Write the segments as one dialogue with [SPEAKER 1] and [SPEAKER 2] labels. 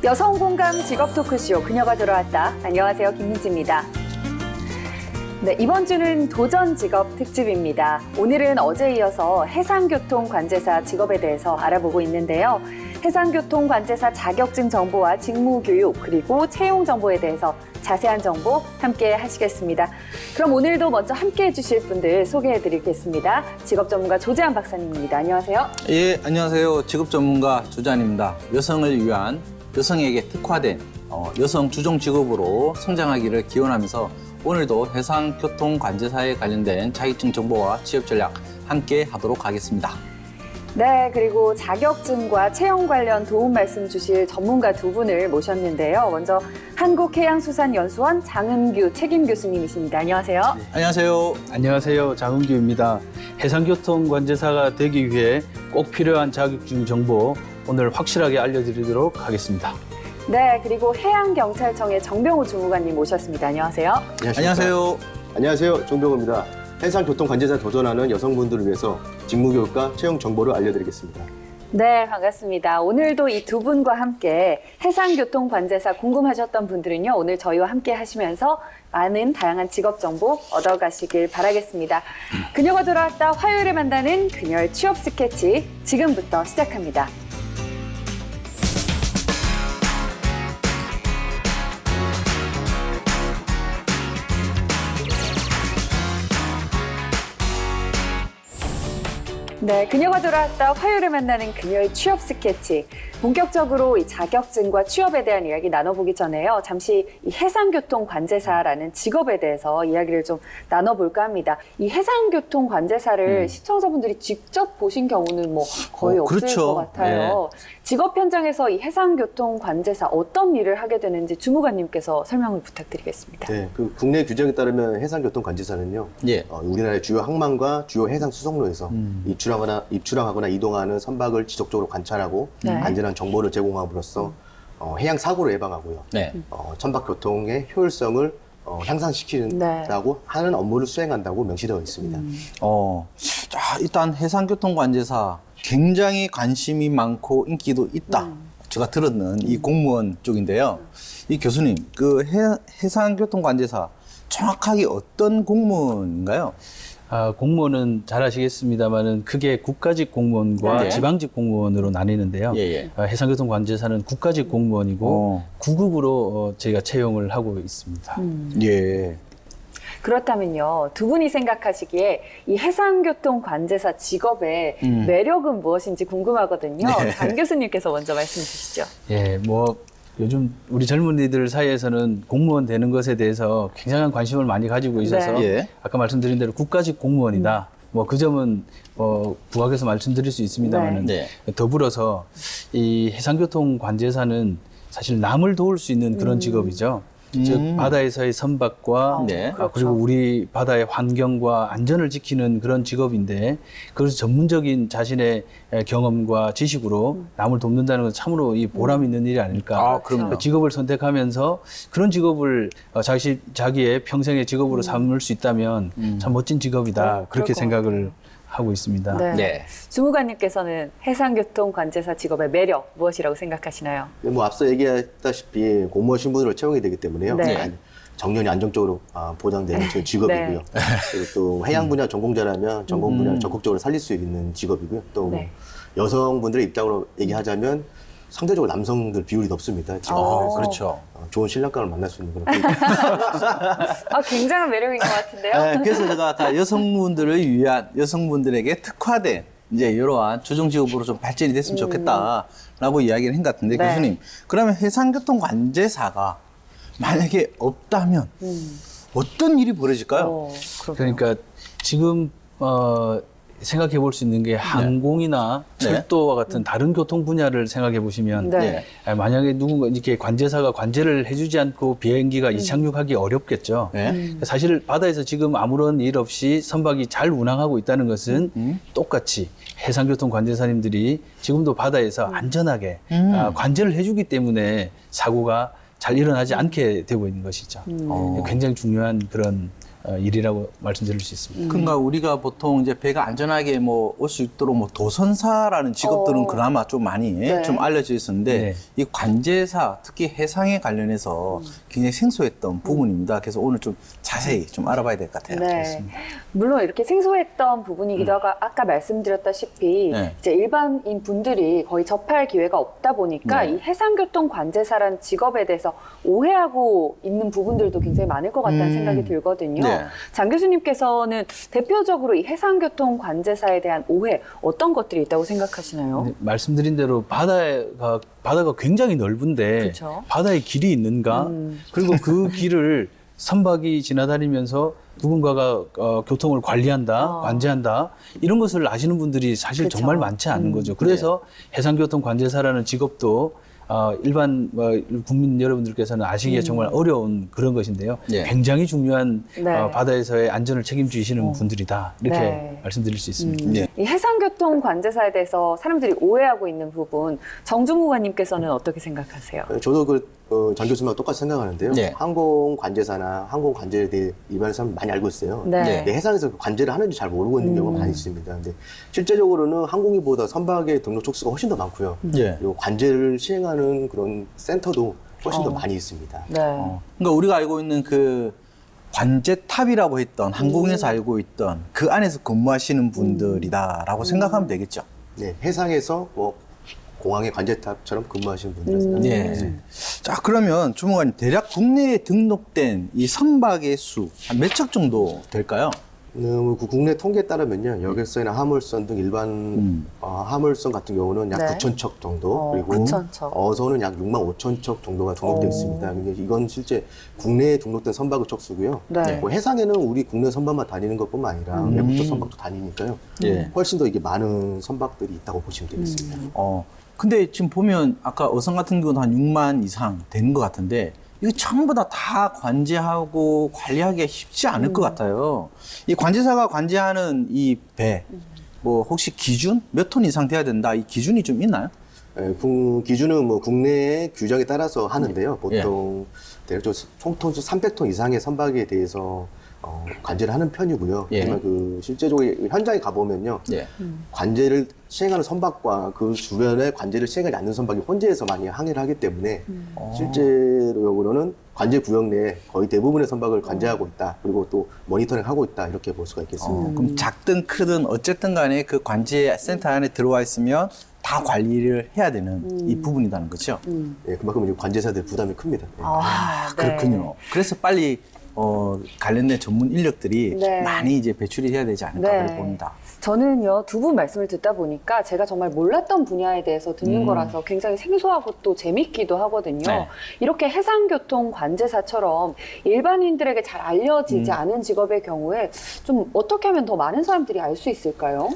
[SPEAKER 1] 여성 공감 직업 토크쇼 그녀가 들어왔다. 안녕하세요, 김민지입니다. 네, 이번 주는 도전 직업 특집입니다. 오늘은 어제에 이어서 해상교통관제사 직업에 대해서 알아보고 있는데요. 해상교통관제사 자격증 정보와 직무교육 그리고 채용 정보에 대해서 자세한 정보 함께 하시겠습니다. 그럼 오늘도 먼저 함께 해주실 분들 소개해드리겠습니다. 직업 전문가 조재한 박사님입니다. 안녕하세요.
[SPEAKER 2] 예, 안녕하세요. 직업 전문가 조재한입니다. 여성을 위한 여성에게 특화된 여성 주종 직업으로 성장하기를 기원하면서 오늘도 해상교통관제사에 관련된 자격증 정보와 취업 전략 함께 하도록 하겠습니다.
[SPEAKER 1] 네, 그리고 자격증과 채용 관련 도움 말씀 주실 전문가 두 분을 모셨는데요. 먼저 한국해양수산연수원 장은규 책임 교수님이십니다. 안녕하세요.
[SPEAKER 2] 네, 안녕하세요.
[SPEAKER 3] 안녕하세요. 장은규입니다. 해상교통관제사가 되기 위해 꼭 필요한 자격증 정보 오늘 확실하게 알려드리도록 하겠습니다.
[SPEAKER 1] 네, 그리고 해양경찰청의 정병호 주무관님 모셨습니다. 안녕하세요.
[SPEAKER 2] 안녕하세요.
[SPEAKER 4] 안녕하세요. 정병호입니다. 해상교통관제사 도전하는 여성분들을 위해서 직무교육과 채용 정보를 알려드리겠습니다.
[SPEAKER 1] 네, 반갑습니다. 오늘도 이 두 분과 함께 해상교통관제사 궁금하셨던 분들은요, 오늘 저희와 함께 하시면서 많은 다양한 직업 정보 얻어가시길 바라겠습니다. 그녀가 돌아왔다 화요일에 만나는 그녀의 취업 스케치 지금부터 시작합니다. 네, 그녀가 돌아왔다 화요일에 만나는 그녀의 취업 스케치. 본격적으로 이 자격증과 취업에 대한 이야기 나눠보기 전에요. 잠시 이 해상교통관제사라는 직업에 대해서 이야기를 좀 나눠볼까 합니다. 이 해상교통관제사를 시청자분들이 직접 보신 경우는 뭐 거의 없을
[SPEAKER 2] 그렇죠.
[SPEAKER 1] 것 같아요.
[SPEAKER 2] 네.
[SPEAKER 1] 직업 현장에서 이 해상교통관제사 어떤 일을 하게 되는지 주무관님께서 설명을 부탁드리겠습니다.
[SPEAKER 4] 네, 그 국내 규정에 따르면 해상교통관제사는요,
[SPEAKER 2] 예.
[SPEAKER 4] 우리나라의 주요 항만과 주요 해상 수송로에서 입출항하거나 이동하는 선박을 지속적으로 관찰하고
[SPEAKER 1] 네.
[SPEAKER 4] 안전한 정보를 제공함으로써 해양 사고를 예방하고요,
[SPEAKER 2] 네.
[SPEAKER 4] 선박 교통의 효율성을 향상시킨다고 하는 업무를 수행한다고 명시되어 있습니다.
[SPEAKER 2] 자, 일단 해상교통관제사 굉장히 관심이 많고 인기도 있다. 제가 들었는 이 공무원 쪽인데요. 이 교수님, 그 해상교통관제사 정확하게 어떤 공무원인가요?
[SPEAKER 3] 공무원은 잘 아시겠습니다만은 크게 국가직 공무원과
[SPEAKER 2] 네.
[SPEAKER 3] 지방직 공무원으로 나뉘는데요.
[SPEAKER 2] 예.
[SPEAKER 3] 해상교통관제사는 국가직 공무원이고 9급으로 저희가 채용을 하고 있습니다.
[SPEAKER 2] 예.
[SPEAKER 1] 그렇다면요, 두 분이 생각하시기에 이 해상교통관제사 직업의 매력은 무엇인지 궁금하거든요.
[SPEAKER 2] 네.
[SPEAKER 1] 장 교수님께서 먼저 말씀해 주시죠.
[SPEAKER 3] 예, 뭐 요즘 우리 젊은이들 사이에서는 공무원 되는 것에 대해서 굉장한 관심을 많이 가지고 있어서
[SPEAKER 1] 네.
[SPEAKER 2] 예.
[SPEAKER 3] 아까 말씀드린 대로 국가직 공무원이다. 뭐 그 점은 부각해서 말씀드릴 수 있습니다만은
[SPEAKER 2] 네.
[SPEAKER 3] 더불어서 이 해상교통관제사는 사실 남을 도울 수 있는 그런 직업이죠. 즉 바다에서의 선박과
[SPEAKER 2] 네.
[SPEAKER 3] 그리고 우리 바다의 환경과 안전을 지키는 그런 직업인데 그래서 전문적인 자신의 경험과 지식으로 남을 돕는다는 것은 참으로 이 보람 있는 일이 아닐까.
[SPEAKER 2] 그럼요.
[SPEAKER 3] 그 직업을 선택하면서 그런 직업을 자기의 평생의 직업으로 삼을 수 있다면 참 멋진 직업이다. 그렇게
[SPEAKER 1] 그럴 것
[SPEAKER 3] 생각을 하고 있습니다.
[SPEAKER 1] 네.
[SPEAKER 2] 네.
[SPEAKER 1] 주무관님께서는 해상교통관제사 직업의 매력 무엇이라고 생각하시나요?
[SPEAKER 4] 뭐 앞서 얘기했다시피 공무원 신분으로 채용이 되기 때문에요.
[SPEAKER 1] 네.
[SPEAKER 4] 정년이 안정적으로 보장되는 직업이고요.
[SPEAKER 1] 네.
[SPEAKER 4] 그리고 또 해양 분야 전공자라면 전공 분야를 적극적으로 살릴 수 있는 직업이고요. 또
[SPEAKER 1] 네.
[SPEAKER 4] 여성분들의 입장으로 얘기하자면 상대적으로 남성들 비율이 높습니다. 직업에서.
[SPEAKER 2] 그렇죠.
[SPEAKER 4] 좋은 신랑감을 만날 수 있는 그런
[SPEAKER 1] 굉장한 매력인 것 같은데요.
[SPEAKER 2] 네, 그래서 제가 다 여성분들을 위한 여성분들에게 특화된 이제 이러한 주종 직업으로 좀 발전이 됐으면 좋겠다라고 이야기를 한 것 같은데
[SPEAKER 1] 네.
[SPEAKER 2] 교수님, 그러면 해상교통관제사가 만약에 없다면 어떤 일이 벌어질까요?
[SPEAKER 3] 그러니까 지금 생각해 볼 수 있는 게 항공이나
[SPEAKER 2] 네.
[SPEAKER 3] 철도와 같은 다른 교통 분야를 생각해 보시면
[SPEAKER 1] 네.
[SPEAKER 3] 만약에 누군가 이렇게 관제사가 관제를 해주지 않고 비행기가 이착륙하기 어렵겠죠.
[SPEAKER 2] 네.
[SPEAKER 3] 사실 바다에서 지금 아무런 일 없이 선박이 잘 운항하고 있다는 것은 똑같이 해상교통 관제사님들이 지금도 바다에서 안전하게 관제를 해주기 때문에 사고가 잘 일어나지 않게 되고 있는 것이죠. 굉장히 중요한 그런 일이라고 말씀드릴 수 있습니다.
[SPEAKER 2] 그러니까 우리가 보통 이제 배가 안전하게 뭐 올 수 있도록 뭐 도선사라는 직업들은 그나마 좀 많이
[SPEAKER 1] 네.
[SPEAKER 2] 좀 알려져 있었는데
[SPEAKER 3] 네.
[SPEAKER 2] 이 관제사 특히 해상에 관련해서 굉장히 생소했던 부분입니다. 그래서 오늘 좀 자세히 좀 알아봐야 될 것 같아요.
[SPEAKER 1] 네. 물론 이렇게 생소했던 부분이기도 하고 아까 말씀드렸다시피
[SPEAKER 2] 네.
[SPEAKER 1] 이제 일반인 분들이 거의 접할 기회가 없다 보니까
[SPEAKER 2] 네.
[SPEAKER 1] 이 해상교통 관제사라는 직업에 대해서 오해하고 있는 부분들도 굉장히 많을 것 같다는 생각이 들거든요.
[SPEAKER 2] 네.
[SPEAKER 1] 장 교수님께서는 대표적으로 이 해상교통 관제사에 대한 오해 어떤 것들이 있다고 생각하시나요?
[SPEAKER 3] 네, 말씀드린 대로 바다가 굉장히 넓은데
[SPEAKER 1] 그쵸.
[SPEAKER 3] 바다에 길이 있는가? 그리고 그 길을 선박이 지나다니면서 누군가가 교통을 관리한다, 관제한다 이런 것을 아시는 분들이 사실
[SPEAKER 1] 그쵸.
[SPEAKER 3] 정말 많지 않은 거죠. 그래서 해상교통 관제사라는 직업도 일반 국민 여러분들께서는 아시기에 정말 어려운 그런 것인데요.
[SPEAKER 2] 네.
[SPEAKER 3] 굉장히 중요한
[SPEAKER 1] 네.
[SPEAKER 3] 바다에서의 안전을 책임지시는 분들이다 이렇게
[SPEAKER 1] 네.
[SPEAKER 3] 말씀드릴 수 있습니다.
[SPEAKER 2] 네.
[SPEAKER 1] 이 해상교통 관제사에 대해서 사람들이 오해하고 있는 부분 정중무관님께서는 어떻게 생각하세요?
[SPEAKER 4] 저도 장 교수님하고 똑같이 생각하는데요.
[SPEAKER 2] 네.
[SPEAKER 4] 항공 관제사나 항공 관제에 대해 일반 사람 많이 알고 있어요.
[SPEAKER 1] 네.
[SPEAKER 4] 근데 해상에서 그 관제를 하는지 잘 모르고 있는 경우가 많이 있습니다. 근데 실제적으로는 항공기보다 선박의 등록 촉수가 훨씬 더 많고요.
[SPEAKER 2] 예.
[SPEAKER 4] 그리고 관제를 시행하는 그런 센터도 훨씬 더 많이 있습니다.
[SPEAKER 1] 네.
[SPEAKER 2] 그러니까 우리가 알고 있는 그 관제탑이라고 했던 항공에서 알고 있던 그 안에서 근무하시는 분들이다라고 생각하면 되겠죠.
[SPEAKER 4] 네, 해상에서 뭐 공항의 관제탑처럼 근무하시는 분들은
[SPEAKER 2] 네. 자, 그러면 주무관님 대략 국내에 등록된 이 선박의 수 한 몇 척 정도 될까요?
[SPEAKER 4] 그 국내 통계에 따르면요, 여객선이나 화물선 등 일반 화물선 같은 경우는 약
[SPEAKER 1] 네.
[SPEAKER 4] 9,000척 정도, 그리고
[SPEAKER 1] 9,000척.
[SPEAKER 4] 어선은 약 65,000척 정도가 등록되어 있습니다. 근데 이건 실제 국내에 등록된 선박의 척수고요.
[SPEAKER 1] 네.
[SPEAKER 4] 뭐 해상에는 우리 국내 선박만 다니는 것뿐만 아니라 외국도 선박도 다니니까요.
[SPEAKER 2] 예.
[SPEAKER 4] 훨씬 더 이게 많은 선박들이 있다고 보시면 되겠습니다.
[SPEAKER 2] 근데 지금 보면 아까 어선 같은 경우는 한 6만 이상 되는 것 같은데 이거 전부 다 관제하고 관리하기가 쉽지 않을 것 같아요. 이 관제사가 관제하는 이 배, 뭐 혹시 기준? 몇 톤 이상 돼야 된다. 이 기준이 좀 있나요?
[SPEAKER 4] 기준은 뭐 국내의 규정에 따라서 하는데요. 보통 대략적으로 총톤수 300톤 이상의 선박에 대해서 관제를 하는 편이고요.
[SPEAKER 2] 예.
[SPEAKER 4] 하지만 그 실제적으로 현장에 가보면요.
[SPEAKER 2] 예.
[SPEAKER 4] 관제를 시행하는 선박과 그 주변에 관제를 시행하지 않는 선박이 혼재해서 많이 항해를 하기 때문에 실제로는 관제 구역 내에 거의 대부분의 선박을 관제하고 있다. 그리고 또 모니터링하고 있다. 이렇게 볼 수가 있겠습니다.
[SPEAKER 2] 그럼 작든 크든 어쨌든 간에 그 관제 센터 안에 들어와 있으면 다 관리를 해야 되는 이 부분이라는 거죠.
[SPEAKER 4] 예, 그만큼 이제 관제사들 부담이 큽니다. 예.
[SPEAKER 2] 그렇군요. 그래서 빨리 관련된 전문 인력들이
[SPEAKER 1] 네.
[SPEAKER 2] 많이 이제 배출이 돼야 되지 않을까
[SPEAKER 1] 네.
[SPEAKER 2] 그렇게 봅니다.
[SPEAKER 1] 저는요, 두 분 말씀을 듣다 보니까 제가 정말 몰랐던 분야에 대해서 듣는 거라서 굉장히 생소하고 또 재밌기도 하거든요.
[SPEAKER 2] 네.
[SPEAKER 1] 이렇게 해상교통 관제사처럼 일반인들에게 잘 알려지지 않은 직업의 경우에 좀 어떻게 하면 더 많은 사람들이 알 수 있을까요?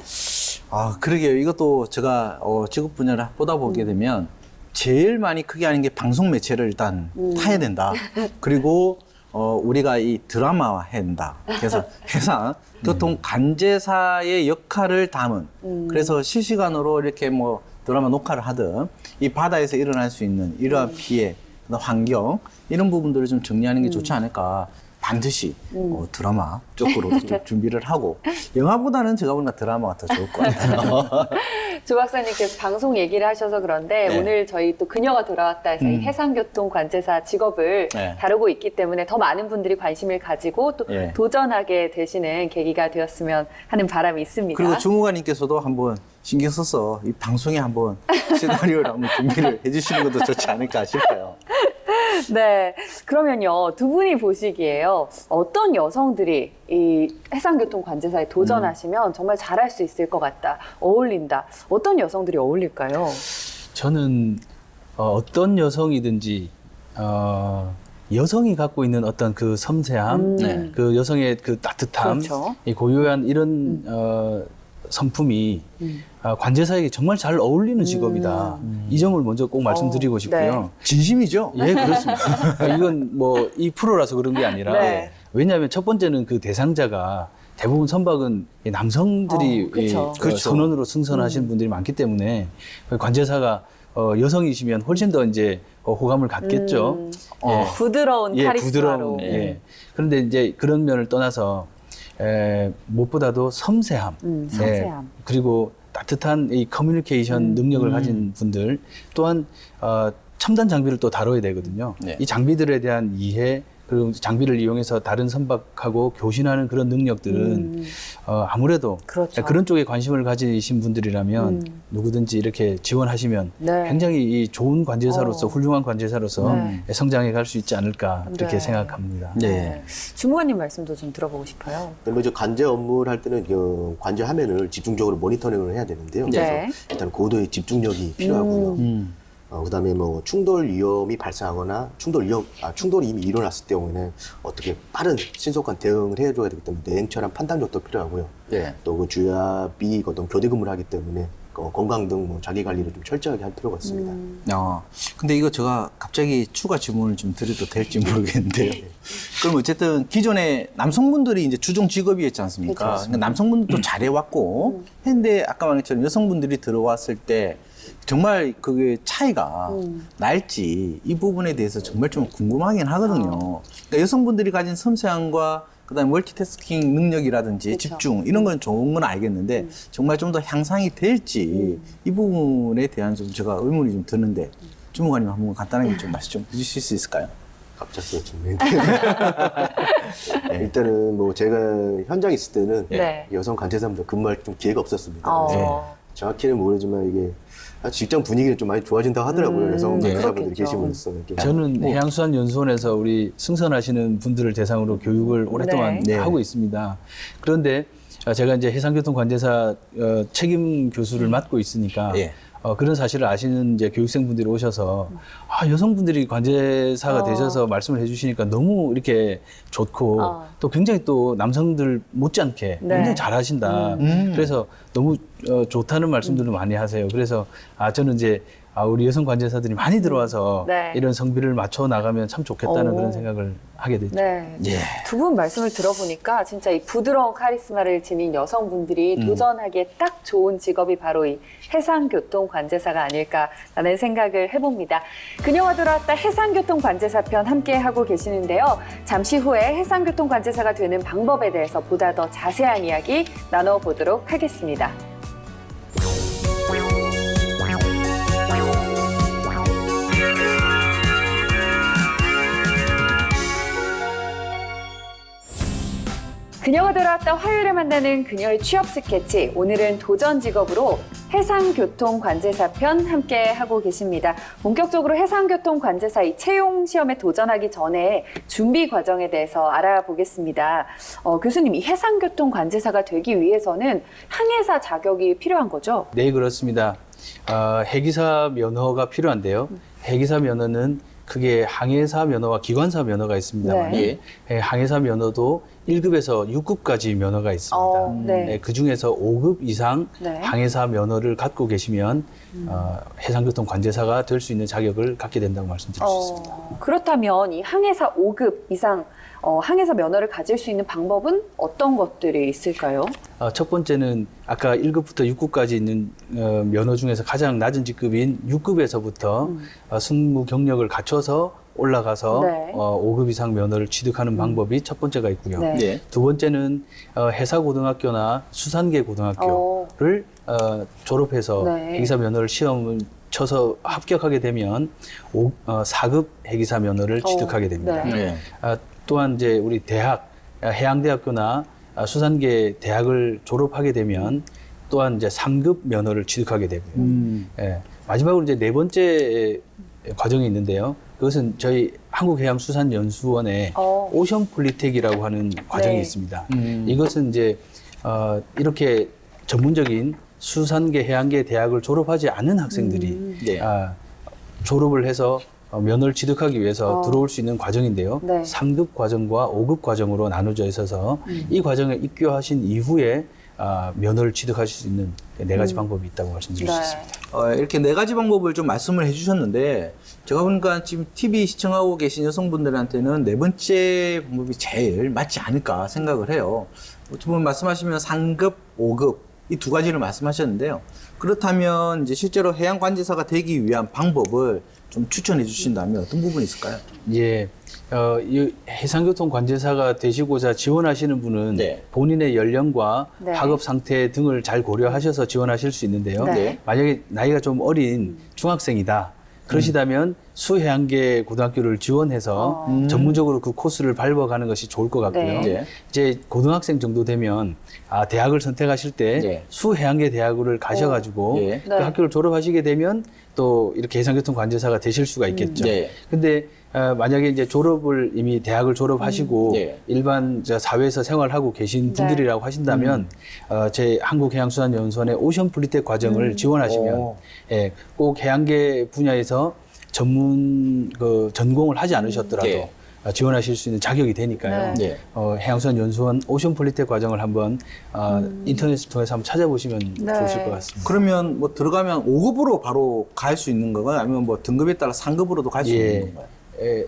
[SPEAKER 2] 그러게요. 이것도 제가 직업 분야를 보다 보게 되면 제일 많이 크게 하는 게 방송 매체를 일단 타야 된다. 그리고 우리가 이 드라마화 해야 된다. 그래서 해상 교통 관제사의 역할을 담은 그래서 실시간으로 이렇게 뭐 드라마 녹화를 하든 이 바다에서 일어날 수 있는 이러한 피해, 환경 이런 부분들을 좀 정리하는 게 좋지 않을까. 반드시 드라마 쪽으로 좀 준비를 하고 영화보다는 제가 보니까 드라마가 더 좋을 것 같아요.
[SPEAKER 1] 조 박사님께서 방송 얘기를 하셔서 그런데
[SPEAKER 2] 네.
[SPEAKER 1] 오늘 저희 또 그녀가 돌아왔다 해서 이 해상교통 관제사 직업을
[SPEAKER 2] 네.
[SPEAKER 1] 다루고 있기 때문에 더 많은 분들이 관심을 가지고 또
[SPEAKER 2] 네.
[SPEAKER 1] 도전하게 되시는 계기가 되었으면 하는 바람이 있습니다.
[SPEAKER 2] 그리고 주무관님께서도 한번 신경 써서 이 방송에 한번 시나리오를 한번 준비를 해주시는 것도 좋지 않을까 싶어요.
[SPEAKER 1] 네. 그러면요, 두 분이 보시기에요, 어떤 여성들이 이 해상교통 관제사에 도전하시면 정말 잘할 수 있을 것 같다, 어울린다. 어떤 여성들이 어울릴까요?
[SPEAKER 3] 저는 어떤 여성이든지 여성이 갖고 있는 어떤 그 섬세함,
[SPEAKER 2] 네.
[SPEAKER 3] 그 여성의 그 따뜻함,
[SPEAKER 1] 그렇죠.
[SPEAKER 3] 이 고유한 이런 성품이 관제사에게 정말 잘 어울리는 직업이다. 이 점을 먼저 꼭 말씀드리고 싶고요.
[SPEAKER 2] 진심이죠?
[SPEAKER 3] 예, 그렇습니다. 이건 뭐 이 프로라서 그런 게 아니라
[SPEAKER 1] 네.
[SPEAKER 3] 왜냐하면 첫 번째는 그 대상자가 대부분 선박은 이 남성들이
[SPEAKER 1] 그쵸.
[SPEAKER 3] 그 선원으로 승선하시는 분들이 많기 때문에 관제사가 여성이시면 훨씬 더 이제 호감을 갖겠죠.
[SPEAKER 1] 부드러운 카리스마로.
[SPEAKER 3] 예. 그런데 이제 그런 면을 떠나서 무엇보다도 섬세함,
[SPEAKER 1] 섬세함.
[SPEAKER 3] 그리고 따뜻한 이 커뮤니케이션 능력을 가진 분들 또한 첨단 장비를 또 다뤄야 되거든요.
[SPEAKER 2] 네.
[SPEAKER 3] 이 장비들에 대한 이해 그리고 장비를 이용해서 다른 선박하고 교신하는 그런 능력들은 아무래도
[SPEAKER 1] 그렇죠.
[SPEAKER 3] 그런 쪽에 관심을 가지신 분들이라면 누구든지 이렇게 지원하시면
[SPEAKER 1] 네.
[SPEAKER 3] 굉장히 이 좋은 관제사로서 훌륭한 관제사로서
[SPEAKER 1] 네.
[SPEAKER 3] 성장해 갈 수 있지 않을까 이렇게
[SPEAKER 1] 네.
[SPEAKER 3] 생각합니다.
[SPEAKER 2] 네.
[SPEAKER 1] 주무관님 말씀도 좀 들어보고 싶어요.
[SPEAKER 4] 먼저 관제 업무를 할 때는 그 관제 화면을 집중적으로 모니터링을 해야 되는데요.
[SPEAKER 1] 네.
[SPEAKER 4] 그래서 일단 고도의 집중력이 필요하고요. 그다음에 뭐 충돌 위험이 발생하거나 충돌이 이미 일어났을 경우에는 어떻게 빠른 신속한 대응을 해줘야 되기 때문에 냉철한 판단력도 필요하고요.
[SPEAKER 2] 네.
[SPEAKER 4] 또 그 주야비 어떤 교대 근무를 하기 때문에 건강 등 뭐 자기 관리를 좀 철저하게 할 필요가 있습니다.
[SPEAKER 2] 근데 이거 제가 갑자기 추가 질문을 좀 드려도 될지 모르겠는데요. 그럼 어쨌든 기존에 남성분들이 이제 주종 직업이었지 않습니까?
[SPEAKER 1] 그렇죠.
[SPEAKER 2] 그러니까 남성분들도 잘해왔고, 했는데 아까 말한 것처럼 여성분들이 들어왔을 때 정말 그게 차이가 날지 이 부분에 대해서 정말 좀 궁금하긴 하거든요. 그러니까 여성분들이 가진 섬세함과 그다음에 멀티태스킹 능력이라든지
[SPEAKER 1] 그쵸.
[SPEAKER 2] 집중 이런 건 좋은 건 알겠는데 정말 좀 더 향상이 될지 이 부분에 대한 좀 제가 의문이 좀 드는데 주무관님 한번 간단하게 좀 말씀 좀 해주실 수 있을까요?
[SPEAKER 4] 갑작스러운 질문인데. 일단은 뭐 제가 현장에 있을 때는
[SPEAKER 1] 네.
[SPEAKER 4] 여성 관제사분들 근무할 좀 기회가 없었습니다.
[SPEAKER 1] 어.
[SPEAKER 4] 그래서 정확히는 모르지만 이게 직장 분위기는 좀 많이 좋아진다고 하더라고요. 여성
[SPEAKER 2] 네.
[SPEAKER 4] 관제사분들이
[SPEAKER 1] 그렇겠죠.
[SPEAKER 4] 계시면서. 이렇게.
[SPEAKER 3] 저는 해양수산연수원에서 우리 승선하시는 분들을 대상으로 교육을 오랫동안
[SPEAKER 2] 네.
[SPEAKER 3] 하고 있습니다. 그런데 제가 이제 해상교통관제사 책임 교수를 맡고 있으니까
[SPEAKER 2] 예.
[SPEAKER 3] 그런 사실을 아시는 이제 교육생분들이 오셔서 여성분들이 관제사가 되셔서 말씀을 해주시니까 너무 이렇게 좋고 또 굉장히 또 남성들 못지않게
[SPEAKER 1] 네.
[SPEAKER 3] 굉장히 잘하신다. 그래서 너무 좋다는 말씀들을 많이 하세요. 그래서 저는 이제 우리 여성 관제사들이 많이 들어와서
[SPEAKER 1] 네.
[SPEAKER 3] 이런 성비를 맞춰 나가면 참 좋겠다는
[SPEAKER 1] 오.
[SPEAKER 3] 그런 생각을 하게 됐죠.
[SPEAKER 1] 네.
[SPEAKER 2] 예.
[SPEAKER 1] 두 분 말씀을 들어보니까 진짜 이 부드러운 카리스마를 지닌 여성분들이 도전하기에 딱 좋은 직업이 바로 이 해상교통관제사가 아닐까라는 생각을 해봅니다. 그녀와 돌아왔다 해상교통관제사 편 함께 하고 계시는데요. 잠시 후에 해상교통관제사가 되는 방법에 대해서 보다 더 자세한 이야기 나눠보도록 하겠습니다. 그녀가 돌아왔다 화요일에 만나는 그녀의 취업 스케치. 오늘은 도전 직업으로 해상교통관제사 편 함께 하고 계십니다. 본격적으로 해상교통관제사 이 채용 시험에 도전하기 전에 준비 과정에 대해서 알아보겠습니다. 교수님, 이 해상교통관제사가 되기 위해서는 항해사 자격이 필요한 거죠?
[SPEAKER 3] 네, 그렇습니다. 해기사 면허가 필요한데요. 해기사 면허는 크게 항해사 면허와 기관사 면허가 있습니다만
[SPEAKER 1] 네.
[SPEAKER 3] 항해사 면허도 1급에서 6급까지 면허가 있습니다.
[SPEAKER 1] 네.
[SPEAKER 3] 그 중에서 5급 이상
[SPEAKER 1] 네.
[SPEAKER 3] 항해사 면허를 갖고 계시면 해상교통 관제사가 될 수 있는 자격을 갖게 된다고 말씀드릴 수 있습니다.
[SPEAKER 1] 그렇다면 이 항해사 5급 이상 항해사 면허를 가질 수 있는 방법은 어떤 것들이 있을까요?
[SPEAKER 3] 첫 번째는 아까 1급부터 6급까지 있는 면허 중에서 가장 낮은 직급인 6급에서부터 승무 경력을 갖춰서 올라가서
[SPEAKER 1] 네.
[SPEAKER 3] 5급 이상 면허를 취득하는 방법이 첫 번째가 있고요.
[SPEAKER 1] 네.
[SPEAKER 2] 예.
[SPEAKER 3] 두 번째는 해사고등학교나 수산계 고등학교를 졸업해서
[SPEAKER 1] 네.
[SPEAKER 3] 해기사 면허를 시험을 쳐서 합격하게 되면 4급 해기사 면허를 취득하게 됩니다.
[SPEAKER 1] 네.
[SPEAKER 2] 예.
[SPEAKER 3] 또한 이제 우리 대학, 해양대학교나 수산계 대학을 졸업하게 되면 또한 이제 3급 면허를 취득하게 되고요. 예. 마지막으로 이제 네 번째 과정이 있는데요. 그것은 저희 한국해양수산연수원에 오션 폴리텍이라고 하는 과정이
[SPEAKER 1] 네.
[SPEAKER 3] 있습니다. 이것은 이제 이렇게 전문적인 수산계, 해양계 대학을 졸업하지 않은 학생들이
[SPEAKER 2] 네.
[SPEAKER 3] 졸업을 해서 면허를 취득하기 위해서 들어올 수 있는 과정인데요.
[SPEAKER 1] 네.
[SPEAKER 3] 3급 과정과 5급 과정으로 나눠져 있어서 이 과정에 입교하신 이후에 면허를 취득하실 수 있는 네 가지 방법이 있다고 말씀드릴 수 있습니다.
[SPEAKER 2] 이렇게 네 가지 방법을 좀 말씀을 해주셨는데 제가 보니까 지금 TV 시청하고 계신 여성분들한테는 네 번째 방법이 제일 맞지 않을까 생각을 해요. 두 분 말씀하시면 3급, 5급 이 두 가지를 말씀하셨는데요. 그렇다면 이제 실제로 해양 관제사가 되기 위한 방법을 좀 추천해 주신다면 어떤 부분이 있을까요?
[SPEAKER 3] 예, 이 해상교통 관제사가 되시고자 지원하시는 분은
[SPEAKER 2] 네.
[SPEAKER 3] 본인의 연령과
[SPEAKER 1] 네.
[SPEAKER 3] 학업 상태 등을 잘 고려하셔서 지원하실 수 있는데요.
[SPEAKER 1] 네.
[SPEAKER 3] 만약에 나이가 좀 어린 중학생이다. 그러시다면 수해양계 고등학교를 지원해서 전문적으로 그 코스를 밟아가는 것이 좋을 것 같고요.
[SPEAKER 1] 네.
[SPEAKER 2] 네.
[SPEAKER 3] 이제 고등학생 정도 되면 대학을 선택하실 때
[SPEAKER 2] 네.
[SPEAKER 3] 수해양계 대학을 가셔가지고
[SPEAKER 2] 네.
[SPEAKER 3] 그
[SPEAKER 1] 네.
[SPEAKER 3] 학교를 졸업하시게 되면 또 이렇게 해상교통 관제사가 되실 수가 있겠죠.
[SPEAKER 2] 네.
[SPEAKER 3] 근데 만약에 이제 졸업을 이미 대학을 졸업하시고
[SPEAKER 2] 네.
[SPEAKER 3] 일반 사회에서 생활하고 계신
[SPEAKER 1] 네.
[SPEAKER 3] 분들이라고 하신다면 제 한국해양수산연수원의 오션 플리텍 과정을 지원하시면
[SPEAKER 2] 오.
[SPEAKER 3] 예, 꼭 해양계 분야에서 전문 전공을 하지 않으셨더라도
[SPEAKER 2] 네.
[SPEAKER 3] 지원하실 수 있는 자격이 되니까요.
[SPEAKER 2] 네.
[SPEAKER 3] 해양수산연수원 오션 폴리텍 과정을 한번 인터넷을 통해서 한번 찾아보시면
[SPEAKER 1] 네.
[SPEAKER 3] 좋으실 것 같습니다.
[SPEAKER 2] 그러면 뭐 들어가면 5급으로 바로 갈 수 있는 건가요? 아니면 뭐 등급에 따라 상급으로도 갈 수 있는 건가요?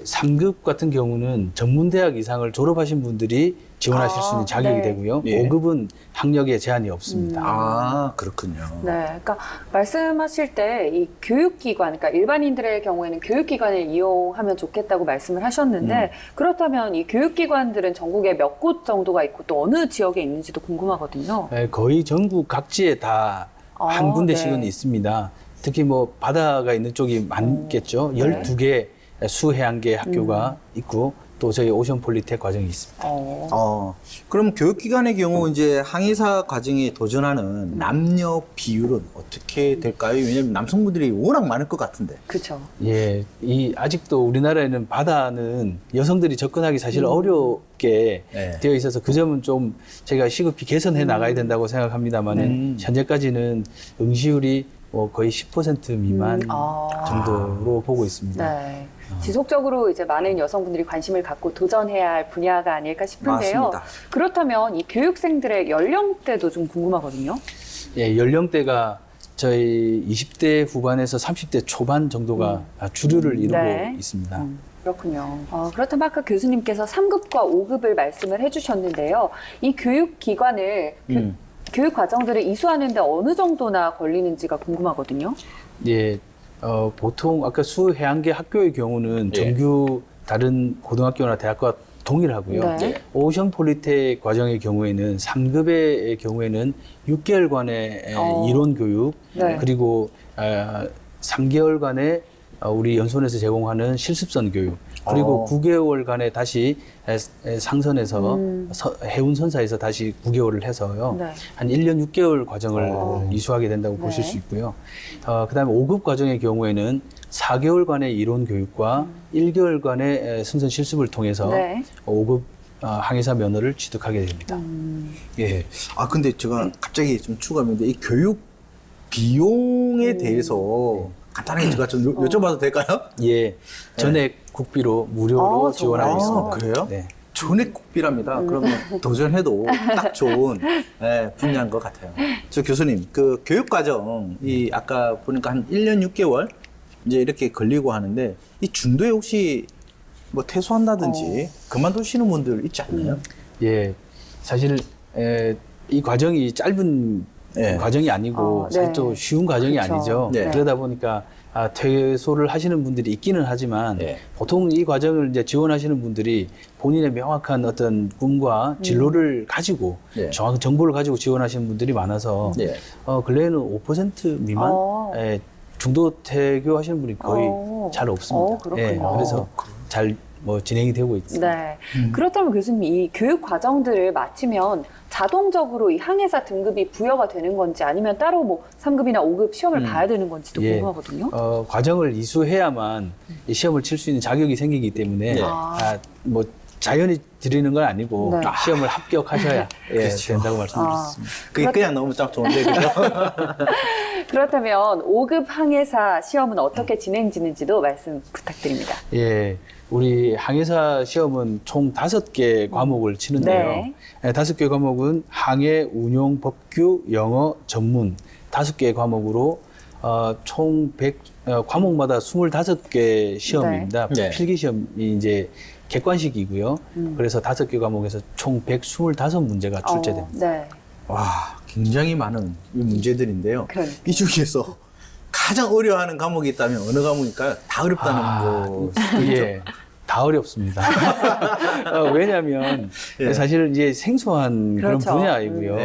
[SPEAKER 3] 3급 같은 경우는 전문대학 이상을 졸업하신 분들이 지원하실 수 있는 자격이
[SPEAKER 1] 네.
[SPEAKER 3] 되고요.
[SPEAKER 2] 예.
[SPEAKER 3] 5급은 학력에 제한이 없습니다.
[SPEAKER 2] 아, 그렇군요.
[SPEAKER 1] 네, 그러니까 말씀하실 때 이 교육기관, 그러니까 일반인들의 경우에는 교육기관을 이용하면 좋겠다고 말씀을 하셨는데 그렇다면 이 교육기관들은 전국에 몇 곳 정도가 있고 또 어느 지역에 있는지도 궁금하거든요.
[SPEAKER 3] 거의 전국 각지에 다 한
[SPEAKER 1] 아,
[SPEAKER 3] 군데씩은
[SPEAKER 1] 네.
[SPEAKER 3] 있습니다. 특히 뭐 바다가 있는 쪽이 많겠죠.
[SPEAKER 1] 네.
[SPEAKER 3] 12개 수해양계 학교가 있고 또 저희 오션 폴리텍 과정이 있습니다.
[SPEAKER 2] 그럼 교육기관의 경우 이제 항해사 과정에 도전하는 남녀 비율은 어떻게 될까요? 왜냐면 남성분들이 워낙 많을 것 같은데.
[SPEAKER 1] 그렇죠.
[SPEAKER 3] 예, 아직도 우리나라에는 바다는 여성들이 접근하기 사실 어렵게
[SPEAKER 2] 네.
[SPEAKER 3] 되어 있어서 그 점은 좀 제가 시급히 개선해 나가야 된다고 생각합니다만은 현재까지는 응시율이 뭐 거의 10% 미만 정도로 보고 있습니다.
[SPEAKER 1] 네. 지속적으로 이제 많은 여성분들이 관심을 갖고 도전해야 할 분야가 아닐까 싶은데요.
[SPEAKER 2] 맞습니다.
[SPEAKER 1] 그렇다면 이 교육생들의 연령대도 좀 궁금하거든요.
[SPEAKER 3] 예, 연령대가 저희 20대 후반에서 30대 초반 정도가 주류를 이루고
[SPEAKER 1] 네.
[SPEAKER 3] 있습니다.
[SPEAKER 1] 그렇군요. 그렇다면 아까 교수님께서 3급과 5급을 말씀을 해주셨는데요. 이 교육기관을 교육 과정들을 이수하는데 어느 정도나 걸리는지가 궁금하거든요.
[SPEAKER 3] 예, 보통 아까 수해양계 학교의 경우는
[SPEAKER 2] 예.
[SPEAKER 3] 정규 다른 고등학교나 대학과 동일하고요.
[SPEAKER 1] 네.
[SPEAKER 3] 오션 폴리텍 과정의 경우에는 3급의 경우에는 6개월간의 이론 교육
[SPEAKER 1] 네.
[SPEAKER 3] 그리고 3개월간의 우리 연수원에서 제공하는 실습선 교육 그리고 9개월간의 다시 상선에서 해운 선사에서 다시 9개월을 해서요.
[SPEAKER 1] 네.
[SPEAKER 3] 한 1년 6개월 과정을 이수하게 된다고 보실 수 있고요. 그다음에 5급 과정의 경우에는 4개월간의 이론 교육과 1개월간의 승선 실습을 통해서
[SPEAKER 1] 네.
[SPEAKER 3] 5급 항해사 면허를 취득하게 됩니다.
[SPEAKER 2] 예. 근데 제가 갑자기 좀 추가하는데 이 교육 비용에 대해서 간단하게 제가 좀 여쭤봐도 될까요?
[SPEAKER 3] 예, 전액 국비로 무료로 지원하고 있습니다.
[SPEAKER 2] 그래요?
[SPEAKER 3] 네.
[SPEAKER 2] 전액 국비랍니다. 그러면 도전해도 딱 좋은 분야인 것 같아요. 저 교수님, 그 교육과정, 아까 보니까 한 1년 6개월 이제 이렇게 걸리고 하는데 이 중도에 혹시 뭐 퇴소한다든지 그만두시는 분들 있지 않나요?
[SPEAKER 3] 예, 사실 이 과정이 짧은 과정이 아니고
[SPEAKER 1] 네.
[SPEAKER 3] 사실 또 쉬운 과정이
[SPEAKER 1] 그렇죠.
[SPEAKER 3] 아니죠.
[SPEAKER 2] 네.
[SPEAKER 3] 그러다 보니까 퇴소를 하시는 분들이 있기는 하지만
[SPEAKER 2] 네.
[SPEAKER 3] 보통 이 과정을 이제 지원하시는 분들이 본인의 명확한 어떤 꿈과 진로를 가지고
[SPEAKER 2] 네.
[SPEAKER 3] 정확한 정보를 가지고 지원하시는 분들이 많아서
[SPEAKER 2] 네.
[SPEAKER 3] 근래에는 5% 미만 중도 퇴교하시는 분이 거의 잘 없습니다.
[SPEAKER 1] 그렇군요.
[SPEAKER 3] 그래서 잘 진행이 되고 있습니다.
[SPEAKER 1] 네. 그렇다면 교수님, 이 교육 과정들을 마치면 자동적으로 이 항해사 등급이 부여가 되는 건지 아니면 따로 뭐 3급이나 5급 시험을 봐야 되는 건지도
[SPEAKER 3] 예.
[SPEAKER 1] 궁금하거든요.
[SPEAKER 3] 과정을 이수해야만 이 시험을 칠 수 있는 자격이 생기기 때문에
[SPEAKER 2] 네.
[SPEAKER 3] 뭐 자연히 드리는 건 아니고
[SPEAKER 1] 네.
[SPEAKER 3] 시험을 합격하셔야
[SPEAKER 2] 그렇죠.
[SPEAKER 3] 된다고 말씀드렸습니다.
[SPEAKER 2] 그게 그냥 너무 딱 좋은데, 그죠?
[SPEAKER 1] 그렇다면 5급 항해사 시험은 어떻게 진행되는지도 말씀 부탁드립니다.
[SPEAKER 3] 예, 우리 항해사 시험은 총 5개 과목을 치는데요.
[SPEAKER 1] 네.
[SPEAKER 3] 5개 과목은 항해, 운용, 법규, 영어, 전문 5개 과목으로 총 과목마다 25개 시험입니다.
[SPEAKER 2] 네.
[SPEAKER 3] 필기 시험이 이제 객관식이고요. 그래서 5개 과목에서 총 125문제가 출제됩니다.
[SPEAKER 1] 네.
[SPEAKER 2] 와, 굉장히 많은 이 문제들인데요.
[SPEAKER 1] 그러니까요.
[SPEAKER 2] 이 중에서 가장 어려워하는 과목이 있다면 어느 과목일까요? 다 어렵다는 거.
[SPEAKER 3] 예, 다 어렵습니다. 왜냐하면
[SPEAKER 2] 예.
[SPEAKER 3] 사실 이제 생소한
[SPEAKER 1] 그렇죠.
[SPEAKER 3] 그런 분야이고요.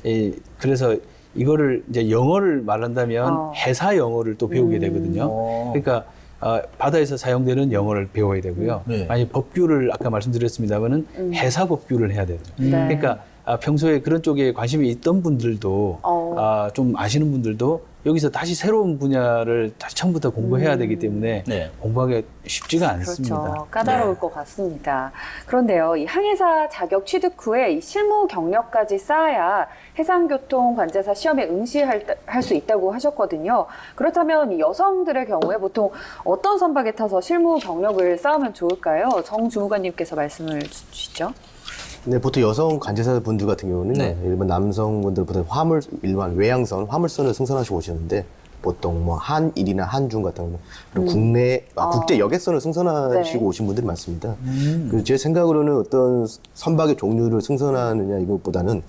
[SPEAKER 2] 네.
[SPEAKER 3] 그래서 이거를 이제 영어를 말한다면
[SPEAKER 1] 어.
[SPEAKER 3] 해사 영어를 또 배우게 되거든요.
[SPEAKER 2] 어.
[SPEAKER 3] 그러니까 바다에서 사용되는 영어를 배워야 되고요.
[SPEAKER 2] 네.
[SPEAKER 3] 만약 법규를 아까 말씀드렸습니다만은 해사 법규를 해야 돼요.
[SPEAKER 1] 네.
[SPEAKER 3] 그러니까 평소에 그런 쪽에 관심이 있던 분들도 좀 아시는 분들도 여기서 다시 새로운 분야를 다시 처음부터 공부해야 되기 때문에
[SPEAKER 2] 네.
[SPEAKER 3] 공부하기 쉽지가 않습니다.
[SPEAKER 1] 그렇죠. 까다로울 것 같습니다. 그런데요, 이 항해사 자격 취득 후에 이 실무 경력까지 쌓아야 해상교통 관제사 시험에 응시할 수 있다고 하셨거든요. 그렇다면 이 여성들의 경우에 보통 어떤 선박에 타서 실무 경력을 쌓으면 좋을까요? 정 주무관님께서 말씀을 주시죠.
[SPEAKER 4] 네, 보통 여성 관제사 분들 같은 경우는
[SPEAKER 2] 네.
[SPEAKER 4] 일반 남성분들보다 일반 외양선, 화물선을 승선하시고 오시는데 보통 뭐 한일이나 한중 같은 그런 국제 여객선을 승선하시고
[SPEAKER 1] 네.
[SPEAKER 4] 오신 분들이 많습니다. 그래서 제 생각으로는 어떤 선박의 종류를 승선하느냐 이것보다는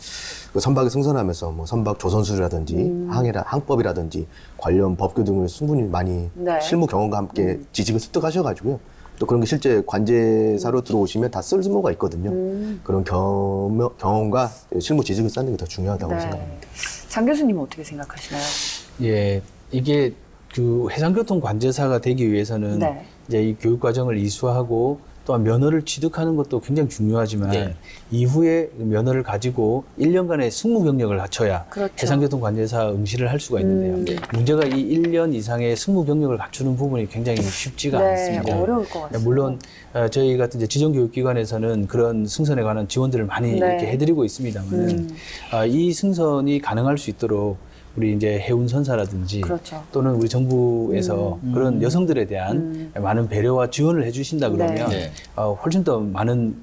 [SPEAKER 4] 그 선박을 승선하면서 뭐 선박 조선술이라든지 항법이라든지 관련 법규 등을 충분히 많이
[SPEAKER 1] 네.
[SPEAKER 4] 실무 경험과 함께 지식을 습득하셔가지고요. 또 그런 게 실제 관제사로 들어오시면 다 쓸모가 있거든요. 그런 경험과 실무 지식을 쌓는 게 더 중요하다고 생각합니다.
[SPEAKER 1] 장 교수님은 어떻게 생각하시나요?
[SPEAKER 3] 예, 이게 그 해상교통 관제사가 되기 위해서는
[SPEAKER 1] 네.
[SPEAKER 3] 이제 이 교육 과정을 이수하고 또한 면허를 취득하는 것도 굉장히 중요하지만
[SPEAKER 2] 네.
[SPEAKER 3] 이후에 면허를 가지고 1년간의 승무 경력을 갖춰야
[SPEAKER 1] 그렇죠.
[SPEAKER 3] 해상교통 관제사 응시를 할 수가 있는데요. 문제가 이 1년 이상의 승무 경력을 갖추는 부분이 굉장히 쉽지가
[SPEAKER 1] 네,
[SPEAKER 3] 않습니다.
[SPEAKER 1] 어려울 것 같습니다.
[SPEAKER 3] 물론 저희 같은 이제 지정교육기관에서는 그런 승선에 관한 지원들을 많이
[SPEAKER 1] 네.
[SPEAKER 3] 이렇게 해드리고 있습니다만은 이 승선이 가능할 수 있도록 우리 이제 해운선사라든지
[SPEAKER 1] 그렇죠.
[SPEAKER 3] 또는 우리 정부에서 그런 여성들에 대한 많은 배려와 지원을 해주신다 그러면
[SPEAKER 2] 네.
[SPEAKER 3] 훨씬 더 많은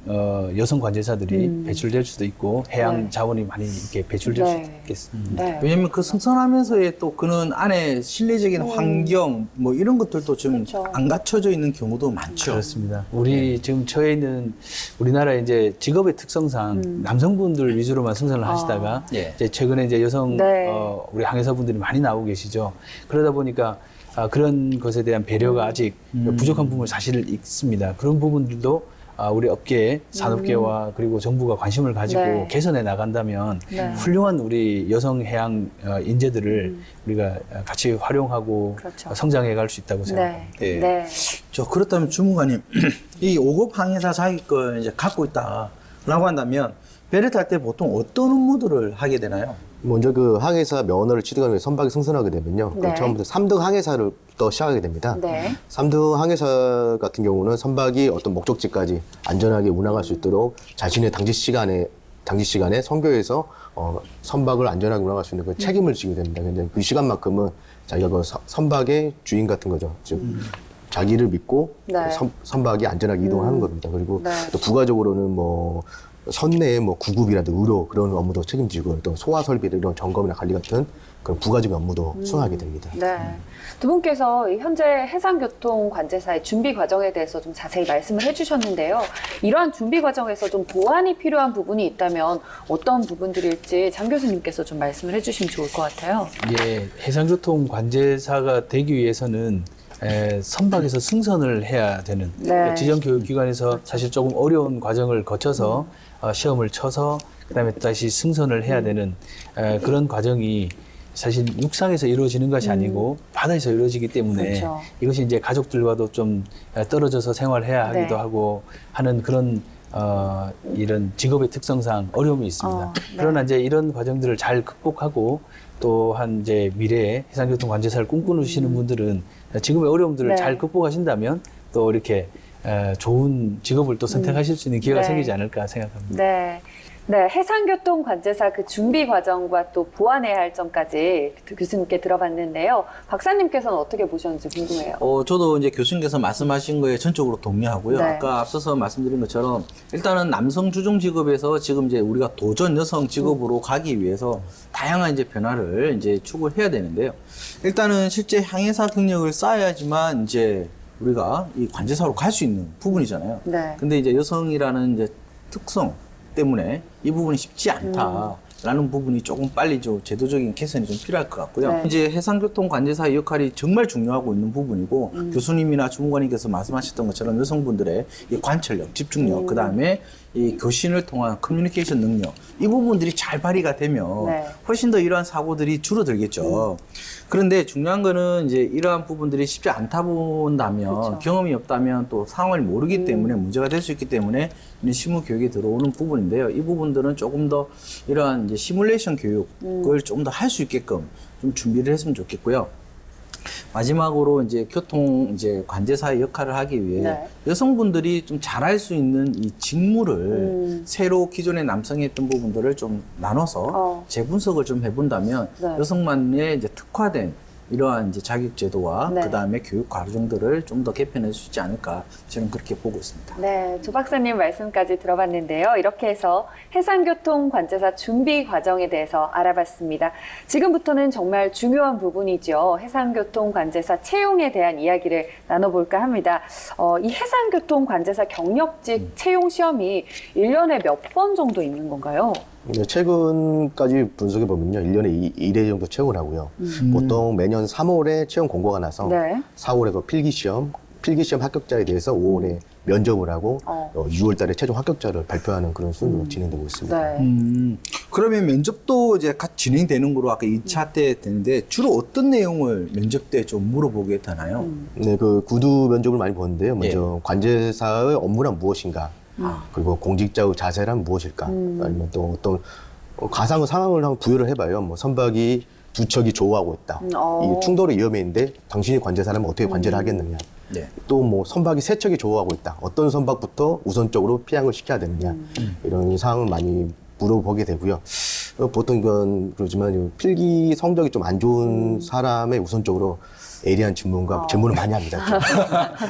[SPEAKER 3] 여성 관제사들이 배출될 수도 있고 해양
[SPEAKER 1] 네.
[SPEAKER 3] 자원이 많이 이렇게 배출될
[SPEAKER 1] 네.
[SPEAKER 3] 수 있겠습니다.
[SPEAKER 1] 네.
[SPEAKER 2] 왜냐면 그 승선하면서의 또 그는 안에 실내적인 환경 뭐 이런 것들도 좀
[SPEAKER 1] 그렇죠.
[SPEAKER 2] 안 갖춰져 있는 경우도 많죠.
[SPEAKER 3] 그렇습니다. 우리 지금 처해 있는 우리나라 이제 직업의 특성상 남성분들 위주로만 승선을 하시다가
[SPEAKER 2] 예.
[SPEAKER 3] 이제 최근에 이제 여성
[SPEAKER 1] 네.
[SPEAKER 3] 우리 항해사분들이 많이 나오고 계시죠. 그러다 보니까 그런 것에 대한 배려가 아직 부족한 부분이 사실 있습니다. 그런 부분들도 우리 업계, 산업계와 그리고 정부가 관심을 가지고
[SPEAKER 1] 네.
[SPEAKER 3] 개선해 나간다면
[SPEAKER 1] 네.
[SPEAKER 3] 훌륭한 우리 여성 해양 인재들을 우리가 같이 활용하고
[SPEAKER 1] 그렇죠.
[SPEAKER 3] 성장해 갈 수 있다고 생각합니다.
[SPEAKER 1] 네.
[SPEAKER 2] 예.
[SPEAKER 1] 네.
[SPEAKER 2] 저 그렇다면 주무관님 이 5급 항해사 자격을 이제 갖고 있다라고 한다면 배를 탈 때 보통 어떤 업무들을 하게 되나요?
[SPEAKER 4] 먼저 그 항해사 면허를 취득하기 위해 선박에 승선하게 되면요.
[SPEAKER 1] 네.
[SPEAKER 4] 처음부터 3등 항해사부터 시작하게 됩니다.
[SPEAKER 1] 네.
[SPEAKER 4] 3등 항해사 같은 경우는 선박이 어떤 목적지까지 안전하게 운항할 수 있도록 자신의 당직 시간에 선교해서 선박을 안전하게 운항할 수 있는 그 책임을 지게 됩니다. 근데 그 시간만큼은 자기가 그 선박의 주인 같은 거죠. 즉 자기를 믿고
[SPEAKER 1] 네.
[SPEAKER 4] 선박이 안전하게 이동하는 겁니다. 그리고
[SPEAKER 1] 네.
[SPEAKER 4] 또 부가적으로는 뭐 선내의 뭐 구급이라든지 의료 그런 업무도 책임지고 또 소화 설비 이런 점검이나 관리 같은 그런 부가적인 업무도 수행하게 됩니다.
[SPEAKER 1] 네. 두 분께서 이 현재 해상교통 관제사의 준비 과정에 대해서 좀 자세히 말씀을 해주셨는데요. 이러한 준비 과정에서 좀 보완이 필요한 부분이 있다면 어떤 부분들일지 장 교수님께서 좀 말씀을 해주시면 좋을 것 같아요.
[SPEAKER 3] 예, 해상교통 관제사가 되기 위해서는 선박에서 승선을 해야 되는
[SPEAKER 1] 네.
[SPEAKER 3] 그러니까 지정교육기관에서 사실 조금 어려운 과정을 거쳐서 시험을 쳐서 그다음에 다시 승선을 해야 되는 그런 과정이 사실 육상에서 이루어지는 것이 아니고 바다에서 이루어지기 때문에
[SPEAKER 1] 그렇죠.
[SPEAKER 3] 이것이 이제 가족들과도 좀 떨어져서 생활해야 하기도
[SPEAKER 1] 네.
[SPEAKER 3] 하고 하는 그런 이런 직업의 특성상 어려움이 있습니다.
[SPEAKER 1] 네.
[SPEAKER 3] 그러나 이제 이런 과정들을 잘 극복하고 또한 이제 미래에 해상교통 관제사를 꿈꾸시는 분들은 지금의 어려움들을
[SPEAKER 1] 네.
[SPEAKER 3] 잘 극복하신다면 또 이렇게 좋은 직업을 또 선택하실 수 있는 기회가
[SPEAKER 1] 네.
[SPEAKER 3] 생기지 않을까 생각합니다.
[SPEAKER 1] 네. 네, 해상교통 관제사 그 준비 과정과 또 보완해야 할 점까지 교수님께 들어봤는데요. 박사님께서는 어떻게 보셨는지 궁금해요.
[SPEAKER 2] 저도 이제 교수님께서 말씀하신 거에 전적으로 동의하고요.
[SPEAKER 1] 네.
[SPEAKER 2] 아까 앞서서 말씀드린 것처럼 일단은 남성 주종 직업에서 지금 이제 우리가 도전 여성 직업으로 가기 위해서 다양한 이제 변화를 이제 추구해야 되는데요. 일단은 실제 항해사 경력을 쌓아야지만 이제 우리가 이 관제사로 갈 수 있는 부분이잖아요.
[SPEAKER 1] 네.
[SPEAKER 2] 근데 이제 여성이라는 이제 특성 때문에 이 부분이 쉽지 않다. 라는 부분이 조금 빨리 좀 제도적인 개선이 좀 필요할 것 같고요.
[SPEAKER 1] 네.
[SPEAKER 2] 이제 해상교통관제사의 역할이 정말 중요하고 있는 부분이고 교수님이나 주무관님께서 말씀하셨던 것처럼 여성분들의 이 관찰력, 집중력, 그다음에 이 교신을 통한 커뮤니케이션 능력 이 부분들이 잘 발휘가 되면
[SPEAKER 1] 네.
[SPEAKER 2] 훨씬 더 이러한 사고들이 줄어들겠죠. 그런데 중요한 거는 이제 이러한 부분들이 쉽지 않다 본다면
[SPEAKER 1] 그렇죠.
[SPEAKER 2] 경험이 없다면 또 상황을 모르기 때문에 문제가 될 수 있기 때문에 이런 실무 교육에 들어오는 부분인데요. 이 부분들은 조금 더 이러한 이제 시뮬레이션 교육을 좀 더 할 수 있게끔 좀 준비를 했으면 좋겠고요. 마지막으로 이제 교통 이제 관제사의 역할을 하기 위해
[SPEAKER 1] 네.
[SPEAKER 2] 여성분들이 좀 잘할 수 있는 이 직무를 새로 기존에 남성이 했던 부분들을 좀 나눠서 재분석을 좀 해본다면
[SPEAKER 1] 네.
[SPEAKER 2] 여성만의 이제 특화된 이러한 이제 자격제도와
[SPEAKER 1] 네.
[SPEAKER 2] 그 다음에 교육 과정들을 좀 더 개편할 수 있지 않을까 저는 그렇게 보고 있습니다.
[SPEAKER 1] 네, 조 박사님 말씀까지 들어봤는데요. 이렇게 해서 해상교통관제사 준비 과정에 대해서 알아봤습니다. 지금부터는 정말 중요한 부분이죠. 해상교통관제사 채용에 대한 이야기를 나눠볼까 합니다. 이 해상교통관제사 경력직 채용 시험이 1년에 몇 번 정도 있는 건가요?
[SPEAKER 4] 네, 최근까지 분석해 보면요, 1년에 2회 정도 채용을 하고요. 보통 매년 3월에 채용 공고가 나서
[SPEAKER 1] 네.
[SPEAKER 4] 4월에 필기시험 합격자에 대해서 5월에 면접을 하고 6월 달에 최종 합격자를 발표하는 그런 순으로 진행되고 있습니다.
[SPEAKER 1] 네.
[SPEAKER 2] 그러면 면접도 이제 같이 진행되는 거로 아까 2차 때 되는데 주로 어떤 내용을 면접 때 좀 물어보게 되나요?
[SPEAKER 4] 네, 그 구두 면접을 많이 보는데요. 먼저 관제사의 업무란 무엇인가, 그리고 공직자의 자세란 무엇일까, 아니면 또 어떤 가상의 상황을 한번 부여를 해봐요. 뭐 선박이 두 척이 조우하고 있다. 이 충돌의 위험인데 당신이 관제사라면 어떻게 관제를 하겠느냐.
[SPEAKER 2] 네.
[SPEAKER 4] 또 뭐 선박이 세 척이 조우하고 있다. 어떤 선박부터 우선적으로 피항을 시켜야 되느냐. 이런 사항을 많이 물어보게 되고요. 보통 이건 그러지만 필기 성적이 좀 안 좋은 사람의 우선적으로 예리한 질문과 질문을 많이 합니다.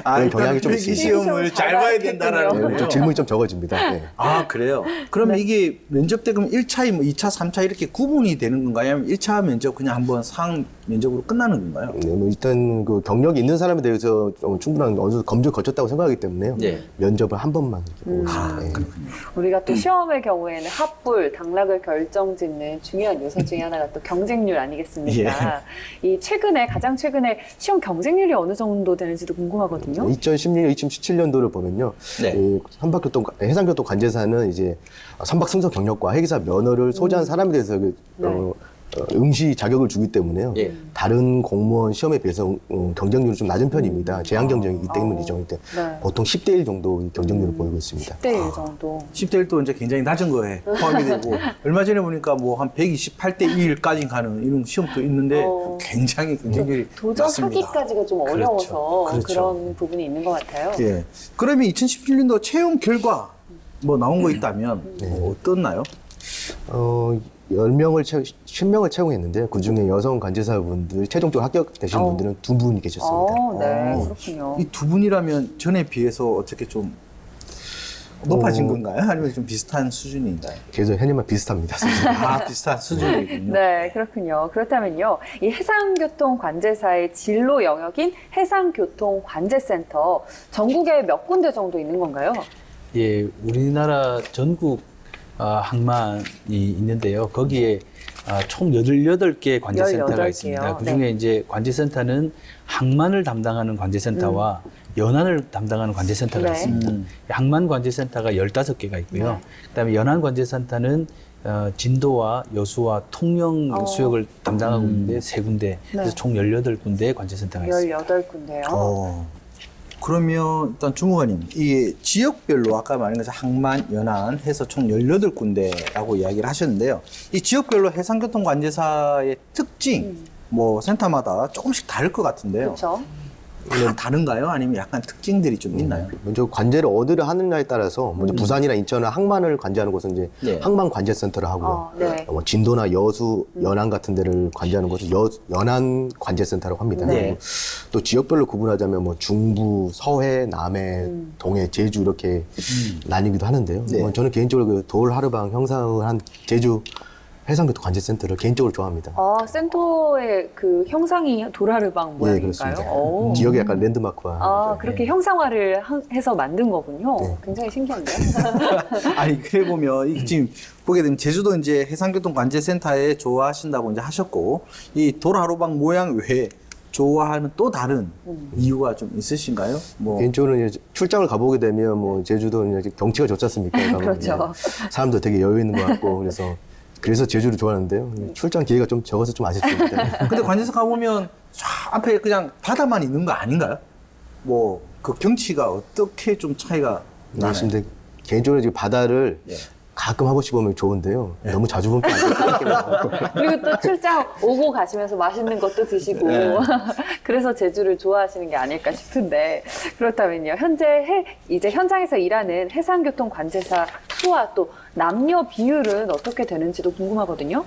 [SPEAKER 4] 그런 경향이 좀
[SPEAKER 2] 필기
[SPEAKER 4] 있습니다.
[SPEAKER 2] 시험을 잘 봐야 된다라는
[SPEAKER 1] 네,
[SPEAKER 2] 거예요.
[SPEAKER 4] 좀 질문이 좀 적어집니다. 네.
[SPEAKER 2] 아, 그래요? 그러면 이게 면접 때 그럼 1차, 뭐 2차, 3차 이렇게 구분이 되는 건가요? 아니면 1차 면접 그냥 한번 상황 면접으로 끝나는 건가요?
[SPEAKER 4] 네, 뭐 일단 그 경력이 있는 사람에 대해서 좀 충분한 어느 정도 검증을 거쳤다고 생각하기 때문에요.
[SPEAKER 2] 네.
[SPEAKER 4] 면접을 한 번만 이렇게 보고 있습니다. 네.
[SPEAKER 1] 우리가 또 시험의 경우에는 합불, 당락을 결정짓는 중요한 요소 중에 하나가 또 경쟁률 아니겠습니까? 이 가장 최근에 시험 경쟁률이 어느 정도 되는지도 궁금하거든요.
[SPEAKER 4] 2016년, 2017년도를 보면요.
[SPEAKER 2] 네.
[SPEAKER 4] 이 해상교통 관제사는 이제 선박 승선 경력과 회계사 면허를 소지한 사람에 대해서 응시 자격을 주기 때문에요.
[SPEAKER 2] 예.
[SPEAKER 4] 다른 공무원 시험에 비해서 경쟁률이 좀 낮은 편입니다. 제한 경쟁이기 때문이죠. 근데
[SPEAKER 1] 네.
[SPEAKER 4] 보통 10대 1 정도 경쟁률을 보이고 있습니다.
[SPEAKER 1] 10대 1 정도.
[SPEAKER 2] 10대 1도 이제 굉장히 낮은 거에 포함이 되고 얼마 전에 보니까 뭐 한 128대 2까지 가는 이런 시험도 있는데 굉장히 경쟁률이 낮습니다.
[SPEAKER 1] 도전하기까지가 좀 어려워서 그런 부분이 있는 것 같아요.
[SPEAKER 2] 예. 그러면 2017년도 채용 결과 뭐 나온 거 있다면 뭐 어떻나요?
[SPEAKER 4] 10명을 채용했는데 그 중에 여성 관제사분들 최종적으로 합격되신 분들은 2분이 계셨습니다.
[SPEAKER 1] 네, 그렇군요.
[SPEAKER 2] 이 두 분이라면 전에 비해서 어떻게 좀 높아진 건가요? 아니면 좀 비슷한 수준인가요?
[SPEAKER 4] 그래서 현임만 비슷합니다.
[SPEAKER 2] 아, 비슷한 수준이군요.
[SPEAKER 1] 네, 그렇군요. 그렇다면요, 이 해상교통관제사의 진로 영역인 해상교통관제센터 전국에 몇 군데 정도 있는 건가요?
[SPEAKER 3] 예, 우리나라 전국 항만이 있는데요. 거기에 총 18개 관제센터가
[SPEAKER 1] 18개요.
[SPEAKER 3] 있습니다. 그중에 이제 관제센터는 항만을 담당하는 관제센터와 연안을 담당하는 관제센터가
[SPEAKER 1] 네.
[SPEAKER 3] 있습니다. 항만 관제센터가 15개가 있고요. 그다음에 연안 관제센터는 진도와 여수와 통영 수역을 담당하고 있는데 3군데, 그래서 총 18군데의 관제센터가 있습니다.
[SPEAKER 1] 18군데요.
[SPEAKER 2] 그러면 일단 주무관님, 이 지역별로 아까 말한 것처럼 항만, 연안 해서 총 18군데라고 이야기를 하셨는데요. 이 지역별로 해상교통관제사의 특징, 뭐 센터마다 조금씩 다를 것 같은데요.
[SPEAKER 1] 그렇죠.
[SPEAKER 2] 다 다른가요? 아니면 약간 특징들이 좀 있나요?
[SPEAKER 4] 먼저 관제를 어디를 하느냐에 따라서 먼저 부산이나 인천은 항만을 관제하는 곳은 이제
[SPEAKER 2] 네.
[SPEAKER 4] 항만 관제센터를 하고요.
[SPEAKER 1] 네.
[SPEAKER 4] 뭐 진도나 여수, 연안 같은 데를 관제하는 곳은 연안 관제센터라고 합니다.
[SPEAKER 1] 네.
[SPEAKER 4] 그리고 또 지역별로 구분하자면 뭐 중부, 서해, 남해, 동해, 제주 이렇게 나뉘기도 하는데요.
[SPEAKER 2] 네.
[SPEAKER 4] 저는 개인적으로 그 돌 하르방 형상을 한 제주 해상교통관제센터를 개인적으로 좋아합니다.
[SPEAKER 1] 아, 센터의 그 형상이 도라르방 모양인가요?
[SPEAKER 4] 그렇습니다.
[SPEAKER 1] 오.
[SPEAKER 4] 지역의 약간 랜드마크화.
[SPEAKER 1] 아, 그렇게 형상화를 해서 만든 거군요.
[SPEAKER 4] 네.
[SPEAKER 1] 굉장히 신기한데요?
[SPEAKER 2] 아니 그래 보면 이 지금 보게 되면 제주도 이제 해상교통관제센터에 좋아하신다고 이제 하셨고 이 도라로방 모양 외에 좋아하는 또 다른 이유가 좀 있으신가요? 뭐
[SPEAKER 4] 개인적으로는 이제 출장을 가보게 되면 뭐 제주도는 이제 경치가 좋지 않습니까? 가면
[SPEAKER 1] 그렇죠.
[SPEAKER 4] 사람도 되게 여유 있는 것 같고 그래서 제주를 좋아하는데요. 출장 기회가 좀 적어서 좀 아쉽습니다.
[SPEAKER 2] 근데 관제사 가보면 저 앞에 그냥 바다만 있는 거 아닌가요? 뭐 그 경치가 어떻게 좀 차이가 나나요?
[SPEAKER 4] 맞습니다. 개인적으로 지금 바다를
[SPEAKER 2] 예.
[SPEAKER 4] 가끔 하고 싶으면 좋은데요. 너무 자주 보면 안 될것 같아요.
[SPEAKER 1] 그리고 또 출장 오고 가시면서 맛있는 것도 드시고
[SPEAKER 2] 네.
[SPEAKER 1] 그래서 제주를 좋아하시는 게 아닐까 싶은데 그렇다면요. 현재 이제 현장에서 일하는 해상교통관제사 수와 또 남녀 비율은 어떻게 되는지도 궁금하거든요.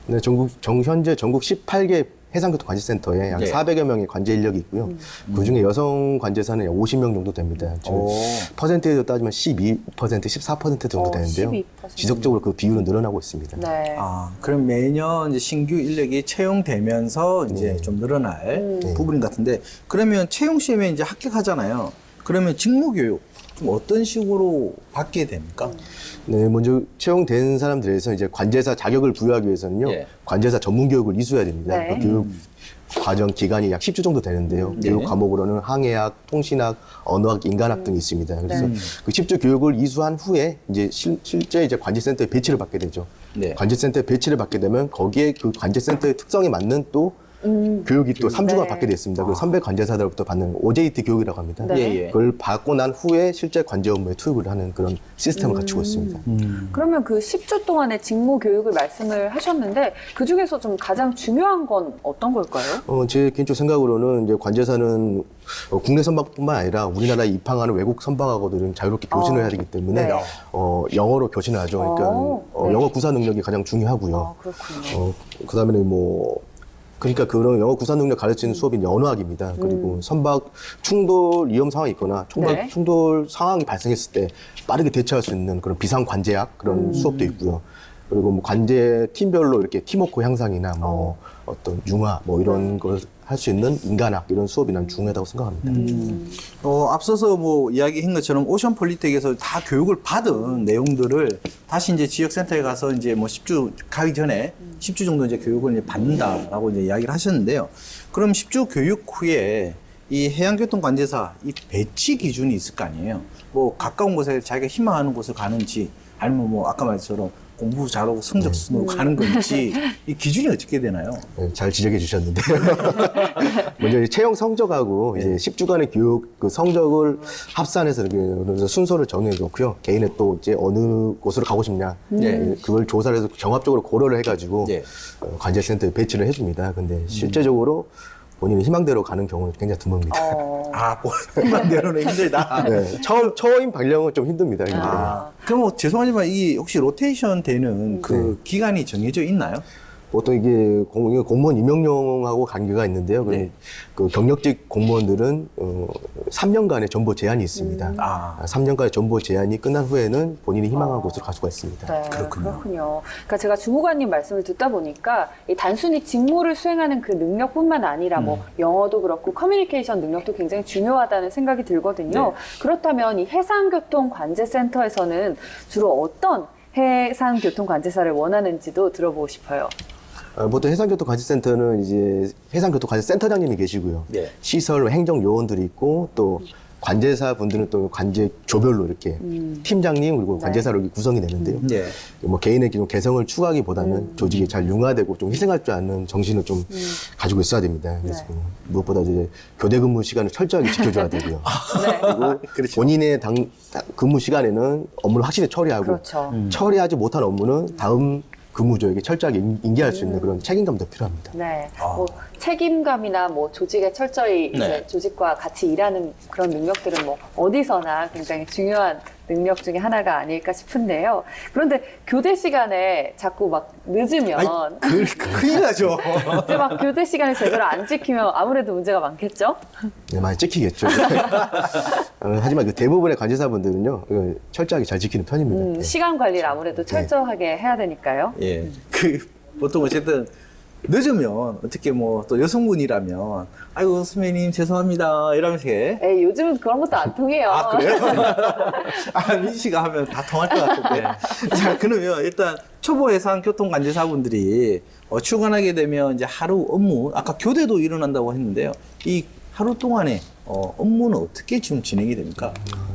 [SPEAKER 4] 네, 현재 전국 18개 해상교통관제센터에 약
[SPEAKER 2] 예.
[SPEAKER 4] 400여 명의 관제 인력이 있고요. 그중에 여성 관제사는 약 50명 정도 됩니다. 지금
[SPEAKER 2] 오.
[SPEAKER 4] 퍼센트에서 따지면 12%, 14% 정도 되는데요.
[SPEAKER 1] 12%.
[SPEAKER 4] 지속적으로 그 비율은 늘어나고 있습니다.
[SPEAKER 1] 네.
[SPEAKER 2] 아, 그럼 매년 이제 신규 인력이 채용되면서 이제 좀 늘어날 부분인 것 같은데 그러면 채용 시험에 이제 합격하잖아요. 그러면 직무 교육 좀 어떤 식으로 받게 됩니까?
[SPEAKER 4] 네, 먼저 채용된 사람들에서 이제 관제사 자격을 부여하기 위해서는요,
[SPEAKER 2] 예.
[SPEAKER 4] 관제사 전문 교육을 이수해야 됩니다.
[SPEAKER 1] 네.
[SPEAKER 4] 그 교육 과정 기간이 약 10주 정도 되는데요.
[SPEAKER 2] 네.
[SPEAKER 4] 교육 과목으로는 항해학, 통신학, 언어학, 인간학 등이 있습니다. 그래서
[SPEAKER 1] 네.
[SPEAKER 4] 그 10주 교육을 이수한 후에 이제 실제 이제 관제센터에 배치를 받게 되죠.
[SPEAKER 2] 네.
[SPEAKER 4] 관제센터에 배치를 받게 되면 거기에 그 관제센터의 특성에 맞는 또 교육이 또 3주간
[SPEAKER 1] 네.
[SPEAKER 4] 받게 됐습니다. 그 선배 관제사들로부터 받는 OJT 교육이라고 합니다.
[SPEAKER 1] 네.
[SPEAKER 2] 예, 예.
[SPEAKER 4] 그걸 받고 난 후에 실제 관제 업무에 투입을 하는 그런 시스템을 갖추고 있습니다.
[SPEAKER 1] 그러면 그 10주 동안의 직무 교육을 말씀을 하셨는데 그 중에서 좀 가장 중요한 건 어떤 걸까요?
[SPEAKER 4] 제 개인적 생각으로는 이제 관제사는 국내 선박뿐만 아니라 우리나라에 입항하는 외국 선박하고도 자유롭게 교신을 해야 되기 때문에
[SPEAKER 1] 네.
[SPEAKER 4] 영어로 교신을 하죠. 그러니까
[SPEAKER 1] 네.
[SPEAKER 4] 영어 구사 능력이 가장 중요하고요.
[SPEAKER 1] 아, 그렇군요.
[SPEAKER 4] 그다음에 그러니까 그런 영어 구사 능력 가르치는 수업이 언어학입니다. 그리고 선박 충돌 위험 상황이 있거나
[SPEAKER 1] 네.
[SPEAKER 4] 충돌 상황이 발생했을 때 빠르게 대처할 수 있는 그런 비상 관제학 그런 수업도 있고요. 그리고 뭐 관제 팀별로 이렇게 팀워크 향상이나 어떤 융화 이런 걸 할 수 있는 인간학 이런 수업이 난 중요하다고 생각합니다.
[SPEAKER 2] 앞서서 뭐 이야기한 것처럼 오션 폴리텍에서 다 교육을 받은 내용들을 다시 이제 지역센터에 가서 이제 뭐 10주 가기 전에 10주 정도 이제 교육을 이제 받는다라고 이제 이야기를 하셨는데요. 그럼 10주 교육 후에 이 해양교통관제사 이 배치 기준이 있을 거 아니에요. 뭐 가까운 곳에 자기가 희망하는 곳을 가는지 아니면 뭐 아까 말처럼 공부 잘하고 성적 순으로 가는 건지 이 기준이 어떻게 되나요?
[SPEAKER 4] 네, 잘 지적해 주셨는데요. 먼저 이제 채용 성적하고 이제 10주간의 교육 그 성적을 합산해서 이렇게 순서를 정해놓고요. 개인의 또 이제 어느 곳으로 가고 싶냐, 그걸 조사를 해서 종합적으로 고려를 해가지고
[SPEAKER 2] 예.
[SPEAKER 4] 관제센터에 배치를 해줍니다. 근데 실제적으로 본인의 희망대로 가는 경우는 굉장히 드뭅니다.
[SPEAKER 2] 아, 본인만 내로는 힘들다.
[SPEAKER 4] 네, 처음 발령은 좀 힘듭니다. 근데.
[SPEAKER 2] 그럼 뭐 죄송하지만 이 혹시 로테이션 되는 그 기간이 정해져 있나요?
[SPEAKER 4] 보통 이게 공무원 임명령하고 관계가 있는데요. 그 경력직 공무원들은 3년간의 전보 제한이 있습니다. 3년간의 전보 제한이 끝난 후에는 본인이 희망한 곳으로 갈 수가 있습니다.
[SPEAKER 1] 네,
[SPEAKER 2] 그렇군요.
[SPEAKER 1] 그러니까 제가 주무관님 말씀을 듣다 보니까 이 단순히 직무를 수행하는 그 능력뿐만 아니라 뭐 영어도 그렇고 커뮤니케이션 능력도 굉장히 중요하다는 생각이 들거든요. 그렇다면 이 해상교통관제센터에서는 주로 어떤 해상교통관제사를 원하는지도 들어보고 싶어요.
[SPEAKER 4] 보통 해상교통관제센터는 이제 해상교통관제센터장님이 계시고요.
[SPEAKER 2] 네.
[SPEAKER 4] 시설 행정 요원들이 있고 또 관제사 분들은 또 관제 조별로 이렇게 팀장님 그리고 관제사로 이렇게 구성이 되는데요.
[SPEAKER 2] 네.
[SPEAKER 4] 뭐 개인의 개성을 추구하기보다는 조직이 잘 융화되고 좀 희생할 줄 아는 정신을 좀 가지고 있어야 됩니다. 그래서 무엇보다 이제 교대 근무 시간을 철저하게 지켜줘야 되고요. 그리고 본인의 근무 시간에는 업무를 확실히 처리하고
[SPEAKER 1] 그렇죠.
[SPEAKER 4] 처리하지 못한 업무는 다음 근무조에게 철저하게 인계할 수 있는 그런 책임감도 필요합니다.
[SPEAKER 1] 네, 뭐 책임감이나 뭐 조직에 철저히 이제 조직과 같이 일하는 그런 능력들은 뭐 어디서나 굉장히 중요한 능력 중에 하나가 아닐까 싶은데요. 그런데 교대 시간에 자꾸 막 늦으면
[SPEAKER 2] 큰일 나죠.
[SPEAKER 1] 이제 막 교대 시간을 제대로 안 지키면 아무래도 문제가 많겠죠?
[SPEAKER 4] 네, 많이 찍히겠죠. 하지만 그 대부분의 관제사분들은요, 이거 철저하게 잘 지키는 편입니다. 네.
[SPEAKER 1] 시간 관리를 아무래도 철저하게 해야 되니까요.
[SPEAKER 2] 예. 보통 어쨌든 늦으면 어떻게 뭐 또 여성분이라면 아이고 선배님 죄송합니다 이러면서 해.
[SPEAKER 1] 에이, 요즘은 그런 것도 안 통해요.
[SPEAKER 2] 아, 그래요? 민지 씨가 하면 다 통할 것 같은데. 자, 그러면 일단 초보 해상 교통관제사분들이 출근하게 되면 이제 하루 업무, 아까 교대도 일어난다고 했는데요. 이 하루 동안에 업무는 어떻게 지금 진행이 됩니까?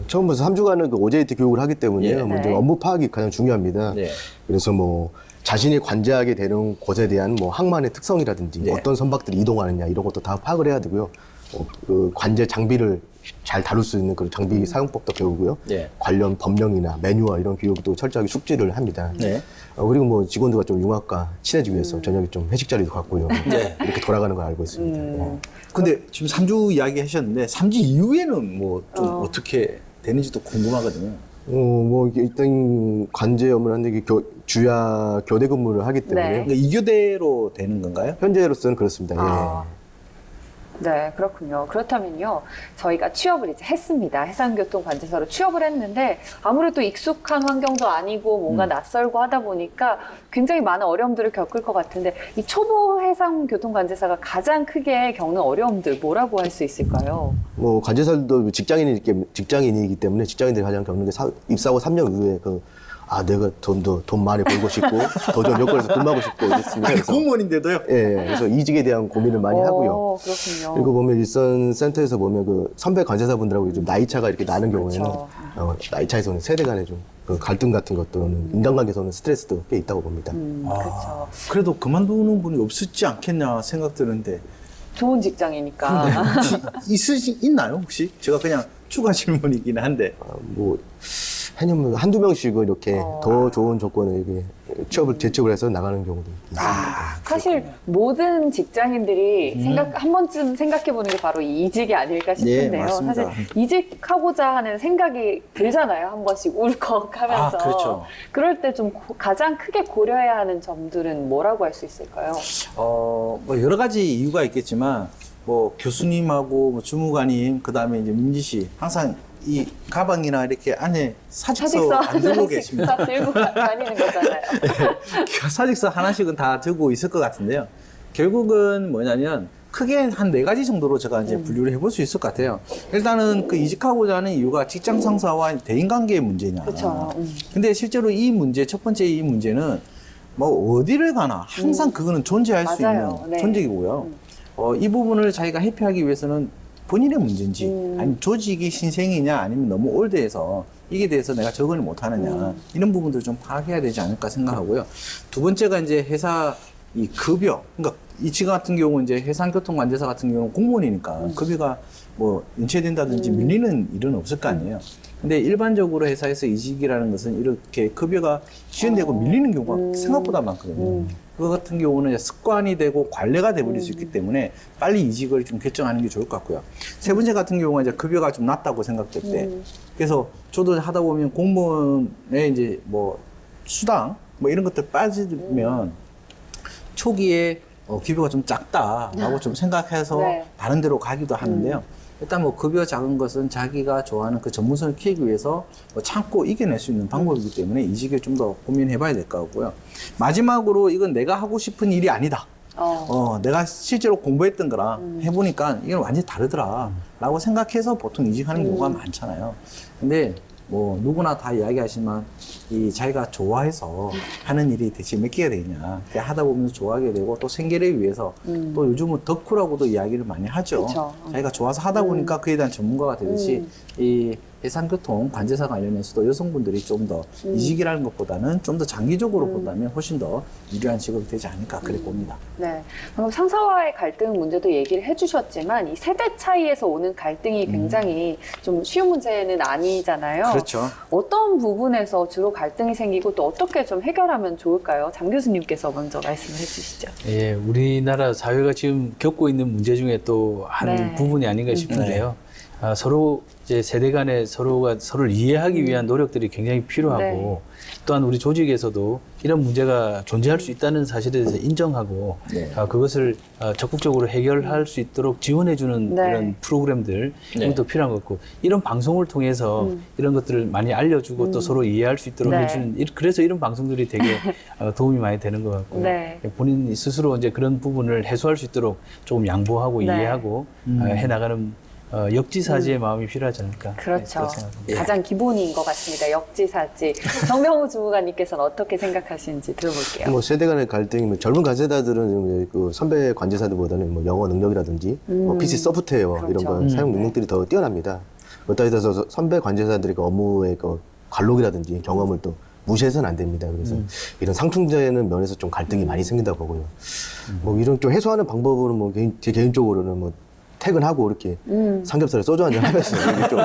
[SPEAKER 4] 처음부터 3주간은 그 OJT 교육을 하기 때문에
[SPEAKER 2] 예.
[SPEAKER 4] 먼저
[SPEAKER 1] 네.
[SPEAKER 4] 업무 파악이 가장 중요합니다.
[SPEAKER 2] 네.
[SPEAKER 4] 그래서 뭐 자신이 관제하게 되는 곳에 대한 뭐 항만의 특성이라든지
[SPEAKER 2] 예.
[SPEAKER 4] 어떤 선박들이 이동하느냐 이런 것도 다 파악을 해야 되고요. 그 관제 장비를 잘 다룰 수 있는 그런 장비 사용법도 배우고요.
[SPEAKER 2] 예.
[SPEAKER 4] 관련 법령이나 매뉴얼 이런 교육도 철저하게 숙지를 합니다.
[SPEAKER 2] 네.
[SPEAKER 4] 그리고 뭐 직원들과 좀 융합과 친해지기 위해서 저녁에 좀 회식 자리도 갖고요.
[SPEAKER 2] 네.
[SPEAKER 4] 이렇게 돌아가는 걸 알고 있습니다. 네.
[SPEAKER 2] 근데 지금 3주 이야기 하셨는데 3주 이후에는 뭐 좀 어떻게 되는지도 궁금하거든요.
[SPEAKER 4] 뭐 이게 일단 관제 업무를 하는데 이게 주야 교대 근무를 하기 때문에
[SPEAKER 1] 네.
[SPEAKER 2] 그러니까 2교대로 되는 건가요?
[SPEAKER 4] 현재로서는 그렇습니다. 예.
[SPEAKER 1] 아, 네, 그렇군요. 그렇다면요, 저희가 취업을 이제 했습니다. 해상교통관제사로 취업을 했는데, 아무래도 익숙한 환경도 아니고 뭔가 낯설고 하다 보니까 굉장히 많은 어려움들을 겪을 것 같은데, 이 초보 해상교통관제사가 가장 크게 겪는 어려움들 뭐라고 할 수 있을까요?
[SPEAKER 4] 뭐 관제사들도 직장인이기 때문에 직장인들이 가장 겪는 게 입사하고 3년 이후에 내가 돈 많이 벌고 싶고 더 좋은 여건에서 근무하고 싶고 이랬습니다.
[SPEAKER 2] 아니, 공무원인데도요?
[SPEAKER 4] 예, 그래서 이직에 대한 고민을 많이 하고요.
[SPEAKER 1] 그렇군요.
[SPEAKER 4] 그리고 보면 일선 센터에서 보면 그 선배 관제사분들하고 좀 나이 차가 이렇게 나는 경우에는
[SPEAKER 1] 그렇죠.
[SPEAKER 4] 나이 차에서는 세대 간의 좀 그 갈등 같은 것들은 인간관계에서는 스트레스도 꽤 있다고 봅니다.
[SPEAKER 1] 그렇죠.
[SPEAKER 2] 그래도 그만두는 분이 없었지 않겠냐 생각 드는데
[SPEAKER 1] 좋은 직장이니까.
[SPEAKER 2] 혹시 있나요 혹시? 제가 그냥 추가 질문이긴 한데.
[SPEAKER 4] 뭐 해녀면 한두 명씩 이렇게 더 좋은 조건에 이게 취업을 재취업을 해서 나가는 경우도 있습니다.
[SPEAKER 1] 사실 모든 직장인들이 한 번쯤 생각해보는 게 바로 이 이직이 아닐까 싶은데요.
[SPEAKER 2] 맞습니다.
[SPEAKER 1] 사실 이직하고자 하는 생각이 들잖아요. 한 번씩 울컥하면서.
[SPEAKER 2] 아, 그렇죠.
[SPEAKER 1] 그럴 때 좀 가장 크게 고려해야 하는 점들은 뭐라고 할 수 있을까요?
[SPEAKER 2] 뭐 여러 가지 이유가 있겠지만 뭐 교수님하고 뭐 주무관님 그다음에 이제 민지 씨 항상 이 가방이나 이렇게 안에 사직서 안 들고 계십니다.
[SPEAKER 1] 다 들고 다니는 거잖아요.
[SPEAKER 2] 사직서 하나씩은 다 들고 있을 것 같은데요. 결국은 뭐냐면 크게 한 4가지 정도로 제가 이제 분류를 해볼 수 있을 것 같아요. 일단은 그 이직하고자 하는 이유가 직장 상사와 대인관계의 문제냐.
[SPEAKER 1] 그렇죠.
[SPEAKER 2] 근데 실제로 이 문제, 첫 번째 이 문제는 뭐 어디를 가나 항상 그거는 존재할 수
[SPEAKER 1] 맞아요.
[SPEAKER 2] 있는
[SPEAKER 1] 네.
[SPEAKER 2] 존재이고요. 이 부분을 자기가 회피하기 위해서는 본인의 문제인지 아니면 조직이 신생이냐 아니면 너무 올드해서 이게 대해서 내가 적응을 못하느냐 이런 부분들을 좀 파악해야 되지 않을까 생각하고요. 두 번째가 이제 회사 이 급여, 그러니까 이 지금 같은 경우 이제 해상교통관제사 같은 경우는 공무원이니까 급여가 뭐 연체된다든지 밀리는 일은 없을 거 아니에요. 근데 일반적으로 회사에서 이직이라는 것은 이렇게 급여가 지연되고 밀리는 경우가 생각보다 많거든요. 그거 같은 경우는 이제 습관이 되고 관례가 돼버릴 수 있기 때문에 빨리 이직을 좀 결정하는 게 좋을 것 같고요. 세 번째 같은 경우가 이제 급여가 좀 낮다고 생각될 때. 그래서 저도 하다 보면 공무원의 이제 뭐 수당 뭐 이런 것들 빠지면 초기에 급여가 좀 작다라고 좀 생각해서
[SPEAKER 1] 네.
[SPEAKER 2] 다른 데로 가기도 하는데요. 일단 뭐 급여 작은 것은 자기가 좋아하는 그 전문성을 키우기 위해서 뭐 참고 이겨낼 수 있는 방법이기 때문에 이직을 좀 더 고민해 봐야 될 것 같고요. 마지막으로 이건 내가 하고 싶은 일이 아니다. 내가 실제로 공부했던 거랑 해보니까 이건 완전히 다르더라. 라고 생각해서 보통 이직하는 경우가 많잖아요. 근데 뭐 누구나 다 이야기하지만 이 자기가 좋아해서 하는 일이 대체 몇 개가 되냐. 하다 보면 좋아하게 되고 또 생계를 위해서 또 요즘은 덕후라고도 이야기를 많이 하죠.
[SPEAKER 1] 그쵸.
[SPEAKER 2] 자기가 좋아서 하다 보니까 그에 대한 전문가가 되듯이 이 해상교통 관제사 관련해서도 여성분들이 좀 더 이직이라는 것보다는 좀 더 장기적으로 본다면 훨씬 더 유리한 직업이 되지 않을까 그래 봅니다.
[SPEAKER 1] 네. 방금 상사와의 갈등 문제도 얘기를 해주셨지만 이 세대 차이에서 오는 갈등이 굉장히 좀 쉬운 문제는 아니잖아요.
[SPEAKER 2] 그렇죠.
[SPEAKER 1] 어떤 부분에서 주로 갈등이 생기고 또 어떻게 좀 해결하면 좋을까요? 장 교수님께서 먼저 말씀을 해주시죠.
[SPEAKER 3] 예, 우리나라 사회가 지금 겪고 있는 문제 중에 또 한
[SPEAKER 1] 네.
[SPEAKER 3] 부분이 아닌가 싶은데요. 서로 이제 세대 간에 서로가 서로를 이해하기 위한 노력들이 굉장히 필요하고
[SPEAKER 1] 네.
[SPEAKER 3] 또한 우리 조직에서도 이런 문제가 존재할 수 있다는 사실에 대해서 인정하고
[SPEAKER 2] 네.
[SPEAKER 3] 그것을 적극적으로 해결할 수 있도록 지원해주는
[SPEAKER 1] 네.
[SPEAKER 3] 이런 프로그램들
[SPEAKER 2] 네.
[SPEAKER 3] 이것도 필요한 것 같고 이런 방송을 통해서 이런 것들을 많이 알려주고 또 서로 이해할 수 있도록
[SPEAKER 1] 네.
[SPEAKER 3] 해주는 그래서 이런 방송들이 되게 도움이 많이 되는 것 같고
[SPEAKER 1] 네.
[SPEAKER 3] 본인 스스로 이제 그런 부분을 해소할 수 있도록 조금 양보하고
[SPEAKER 1] 네.
[SPEAKER 3] 이해하고 해나가는 역지사지의 마음이 필요하지 않을까.
[SPEAKER 1] 그렇죠.
[SPEAKER 3] 그렇게 생각합니다.
[SPEAKER 1] 가장 기본인 것 같습니다. 역지사지. 정명호 주무관님께서는 어떻게 생각하시는지 들어볼게요.
[SPEAKER 4] 뭐 세대 간의 갈등이면 젊은 관세사들은 그 선배 관제사들보다는 뭐 영어 능력이라든지 뭐 PC 소프트웨어 이런
[SPEAKER 1] 그렇죠.
[SPEAKER 4] 거 사용 능력들이 더 뛰어납니다. 그렇다 해서 선배 관제사들의 그 업무의 그 관록이라든지 경험을 또 무시해서는 안 됩니다. 그래서 이런 상충되는 면에서 좀 갈등이 많이 생긴다고 보고요. 뭐 이런 좀 해소하는 방법으로는 뭐 제 개인적으로는 뭐 퇴근하고 이렇게 삼겹살에 소주 한잔 하면서 이렇게 좀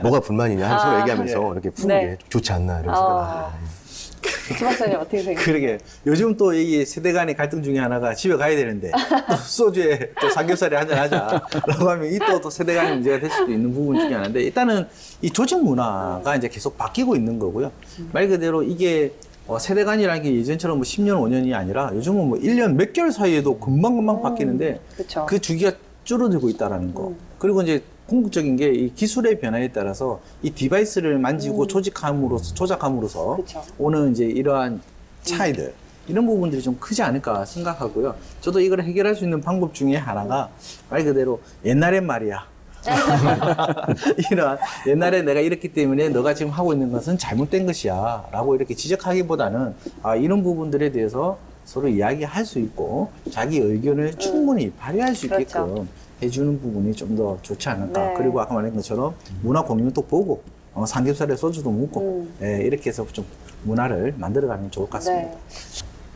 [SPEAKER 4] 뭐가 불만이냐 서로 얘기하면서 이렇게 푸는
[SPEAKER 1] 네.
[SPEAKER 4] 게 좋지 않나 이런 생각합니다.
[SPEAKER 1] 주 박사님 어떻게 생각하세요?
[SPEAKER 2] 그러게 요즘 또 이 세대 간의 갈등 중에 하나가 집에 가야 되는데 또 소주에 또 삼겹살에 한잔 하자라고 하면 이 또 세대 간의 문제가 될 수도 있는 부분 중에 하나인데 일단은 이 조직 문화가 이제 계속 바뀌고 있는 거고요. 말 그대로 이게 세대 간이라는 게 예전처럼 뭐 10년, 5년이 아니라 요즘은 뭐 1년 몇 개월 사이에도 금방금방 바뀌는데
[SPEAKER 1] 그렇죠.
[SPEAKER 2] 그 주기가 줄어들고 있다라는 거. 그리고 이제 궁극적인 게 이 기술의 변화에 따라서 이 디바이스를 만지고 조작함으로써
[SPEAKER 1] 그쵸.
[SPEAKER 2] 오는 이제 이러한 차이들 이런 부분들이 좀 크지 않을까 생각하고요. 저도 이걸 해결할 수 있는 방법 중에 하나가 말 그대로 옛날엔 말이야. 이런 옛날에 내가 이랬기 때문에 너가 지금 하고 있는 것은 잘못된 것이야 라고 이렇게 지적하기보다는 이런 부분들에 대해서 서로 이야기할 수 있고 자기 의견을 충분히 발휘할 수 있게끔
[SPEAKER 1] 그렇죠.
[SPEAKER 2] 해주는 부분이 좀 더 좋지 않을까.
[SPEAKER 1] 네.
[SPEAKER 2] 그리고 아까 말한 것처럼 문화 공유는 또 보고 삼겹살에 소주도 먹고 예, 이렇게 해서 좀 문화를 만들어가면 좋을 것 같습니다.
[SPEAKER 1] 네.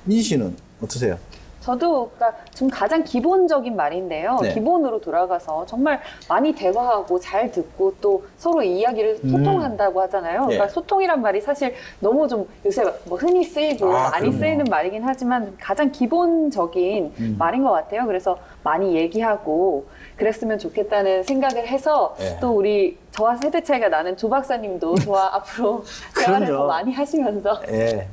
[SPEAKER 2] 민지 씨는 어떠세요?
[SPEAKER 1] 저도 그러니까 좀 가장 기본적인 말인데요.
[SPEAKER 2] 네.
[SPEAKER 1] 기본으로 돌아가서 정말 많이 대화하고 잘 듣고 또 서로 이야기를 소통한다고 하잖아요. 그러니까
[SPEAKER 2] 네.
[SPEAKER 1] 소통이란 말이 사실 너무 좀 요새 뭐 흔히 쓰이고 많이
[SPEAKER 2] 그럼요.
[SPEAKER 1] 쓰이는 말이긴 하지만 가장 기본적인 말인 것 같아요. 그래서 많이 얘기하고 그랬으면 좋겠다는 생각을 해서
[SPEAKER 2] 네.
[SPEAKER 1] 또 우리 저와 세대 차이가 나는 조 박사님도 저와 앞으로 대화를
[SPEAKER 2] 그럼요.
[SPEAKER 1] 더 많이 하시면서
[SPEAKER 2] 예.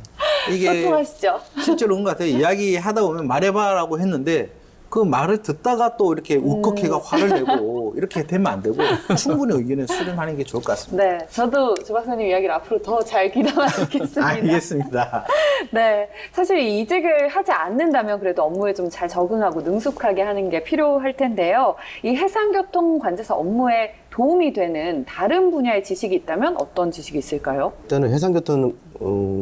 [SPEAKER 2] 이게
[SPEAKER 1] 소통하시죠.
[SPEAKER 2] 실제로 그런 것 같아요. 이야기하다 보면 말해봐라고 했는데 그 말을 듣다가 또 이렇게 울컥해가 화를 내고 이렇게 되면 안 되고 충분히 의견을 수렴하는 게 좋을 것 같습니다.
[SPEAKER 1] 네, 저도 조 박사님 이야기를 앞으로 더 잘 귀담아듣겠습니다.
[SPEAKER 2] 알겠습니다.
[SPEAKER 1] 네, 사실 이 이직을 하지 않는다면 그래도 업무에 좀 잘 적응하고 능숙하게 하는 게 필요할 텐데요. 이 해상교통관제사 업무에 도움이 되는 다른 분야의 지식이 있다면 어떤 지식이 있을까요?
[SPEAKER 4] 일단은 해상교통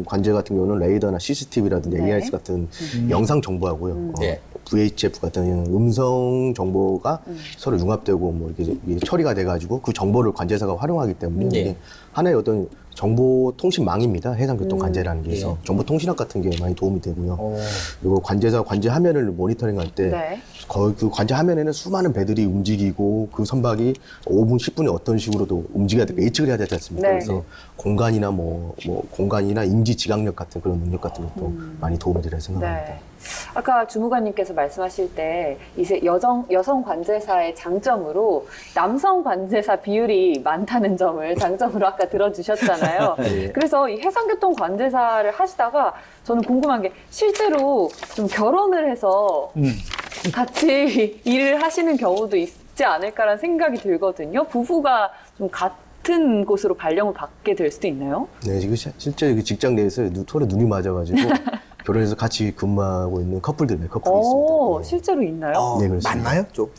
[SPEAKER 4] 관제 같은 경우는 레이더나 CCTV라든지
[SPEAKER 1] 네.
[SPEAKER 4] AIS 같은 영상 정보하고요.
[SPEAKER 2] 네.
[SPEAKER 4] VHF 같은 음성 정보가 서로 융합되고 뭐 이렇게 처리가 돼가지고 그 정보를 관제사가 활용하기 때문에
[SPEAKER 2] 네.
[SPEAKER 4] 이게 하나의 어떤 정보 통신망입니다. 해상교통 관제라는 게 있어. 정보 통신학 같은 게 많이 도움이 되고요. 그리고 관제사 관제 화면을 모니터링할 때
[SPEAKER 1] 네.
[SPEAKER 4] 거의 그 관제 화면에는 수많은 배들이 움직이고 그 선박이 5분, 10분에 어떤 식으로도 움직여야 되고 예측을 해야 되지 않습니까?
[SPEAKER 1] 네.
[SPEAKER 4] 그래서 공간이나 공간이나 인지 지각력 같은 그런 능력 같은 것도 많이 도움이 되리라 생각합니다.
[SPEAKER 1] 네. 아까 주무관님께서 말씀하실 때 이제 여성 관제사의 장점으로 남성 관제사 비율이 많다는 점을 장점으로 아까 들어주셨잖아요.
[SPEAKER 2] 네.
[SPEAKER 1] 그래서 이 해상교통 관제사를 하시다가 저는 궁금한 게 실제로 좀 결혼을 해서 같이 일을 하시는 경우도 있지 않을까라는 생각이 들거든요. 부부가 좀 같은 곳으로 발령을 받게 될 수도 있나요?
[SPEAKER 4] 네, 지금 실제 그 직장 내에서 서로 눈이 맞아가지고 결혼해서 같이 근무하고 있는 커플들이 몇 커플이
[SPEAKER 1] 오,
[SPEAKER 4] 있습니다. 네.
[SPEAKER 1] 실제로 있나요?
[SPEAKER 4] 네, 그렇습니다.
[SPEAKER 2] 맞나요? 좀.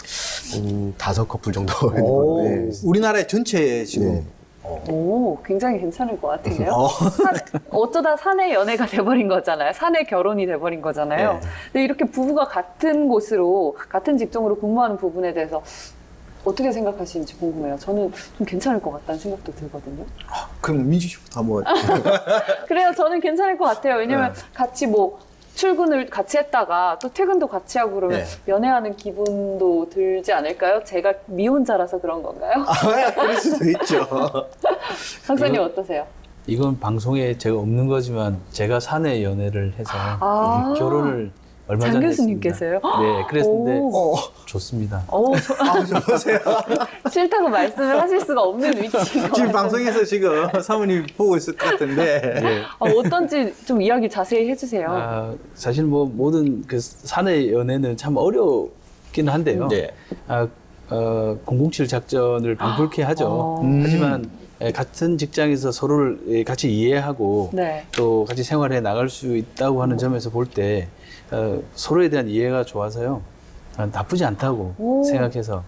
[SPEAKER 4] 5커플 정도
[SPEAKER 2] 오,
[SPEAKER 4] 있는 네.
[SPEAKER 2] 우리나라의 전체 지금.
[SPEAKER 4] 네.
[SPEAKER 1] 오, 굉장히 괜찮을 것 같은데요?
[SPEAKER 2] 어.
[SPEAKER 1] 어쩌다 사내 연애가 돼버린 거잖아요. 사내 결혼이 돼버린 거잖아요.
[SPEAKER 2] 네.
[SPEAKER 1] 근데 이렇게 부부가 같은 곳으로, 같은 직종으로 근무하는 부분에 대해서 어떻게 생각하시는지 궁금해요. 저는 좀 괜찮을 것 같다는 생각도 들거든요.
[SPEAKER 2] 그럼 민지 씨부터 한번.
[SPEAKER 1] 그래요. 저는 괜찮을 것 같아요. 왜냐면
[SPEAKER 2] 네.
[SPEAKER 1] 같이 뭐 출근을 같이 했다가 또 퇴근도 같이 하고 그러면
[SPEAKER 2] 네.
[SPEAKER 1] 연애하는 기분도 들지 않을까요? 제가 미혼자라서 그런 건가요?
[SPEAKER 2] 그럴 수도 있죠.
[SPEAKER 1] 박사님 어떠세요?
[SPEAKER 3] 이건 방송에 제가 없는 거지만 제가 사내 연애를 해서
[SPEAKER 1] 아.
[SPEAKER 3] 결혼을 얼마
[SPEAKER 1] 장
[SPEAKER 3] 전에
[SPEAKER 1] 교수님께서요?
[SPEAKER 3] 했습니다. 네, 그랬는데
[SPEAKER 1] 오.
[SPEAKER 3] 좋습니다.
[SPEAKER 2] 보세요.
[SPEAKER 1] 싫다고 말씀을 하실 수가 없는 위치인 것
[SPEAKER 2] 지금
[SPEAKER 1] 같아요.
[SPEAKER 2] 방송에서 지금 사모님 보고 있을 것 같은데.
[SPEAKER 3] 네.
[SPEAKER 1] 어떤지 좀 이야기 자세히 해주세요.
[SPEAKER 3] 사실 뭐 모든 그 사내 연애는 참 어렵긴 한데요.
[SPEAKER 2] 네.
[SPEAKER 3] 007 작전을 방불케 하죠. 하지만 같은 직장에서 서로를 같이 이해하고
[SPEAKER 1] 네.
[SPEAKER 3] 또 같이 생활해 나갈 수 있다고 하는 점에서 볼 때 서로에 대한 이해가 좋아서요. 나쁘지 않다고
[SPEAKER 1] 오.
[SPEAKER 3] 생각해서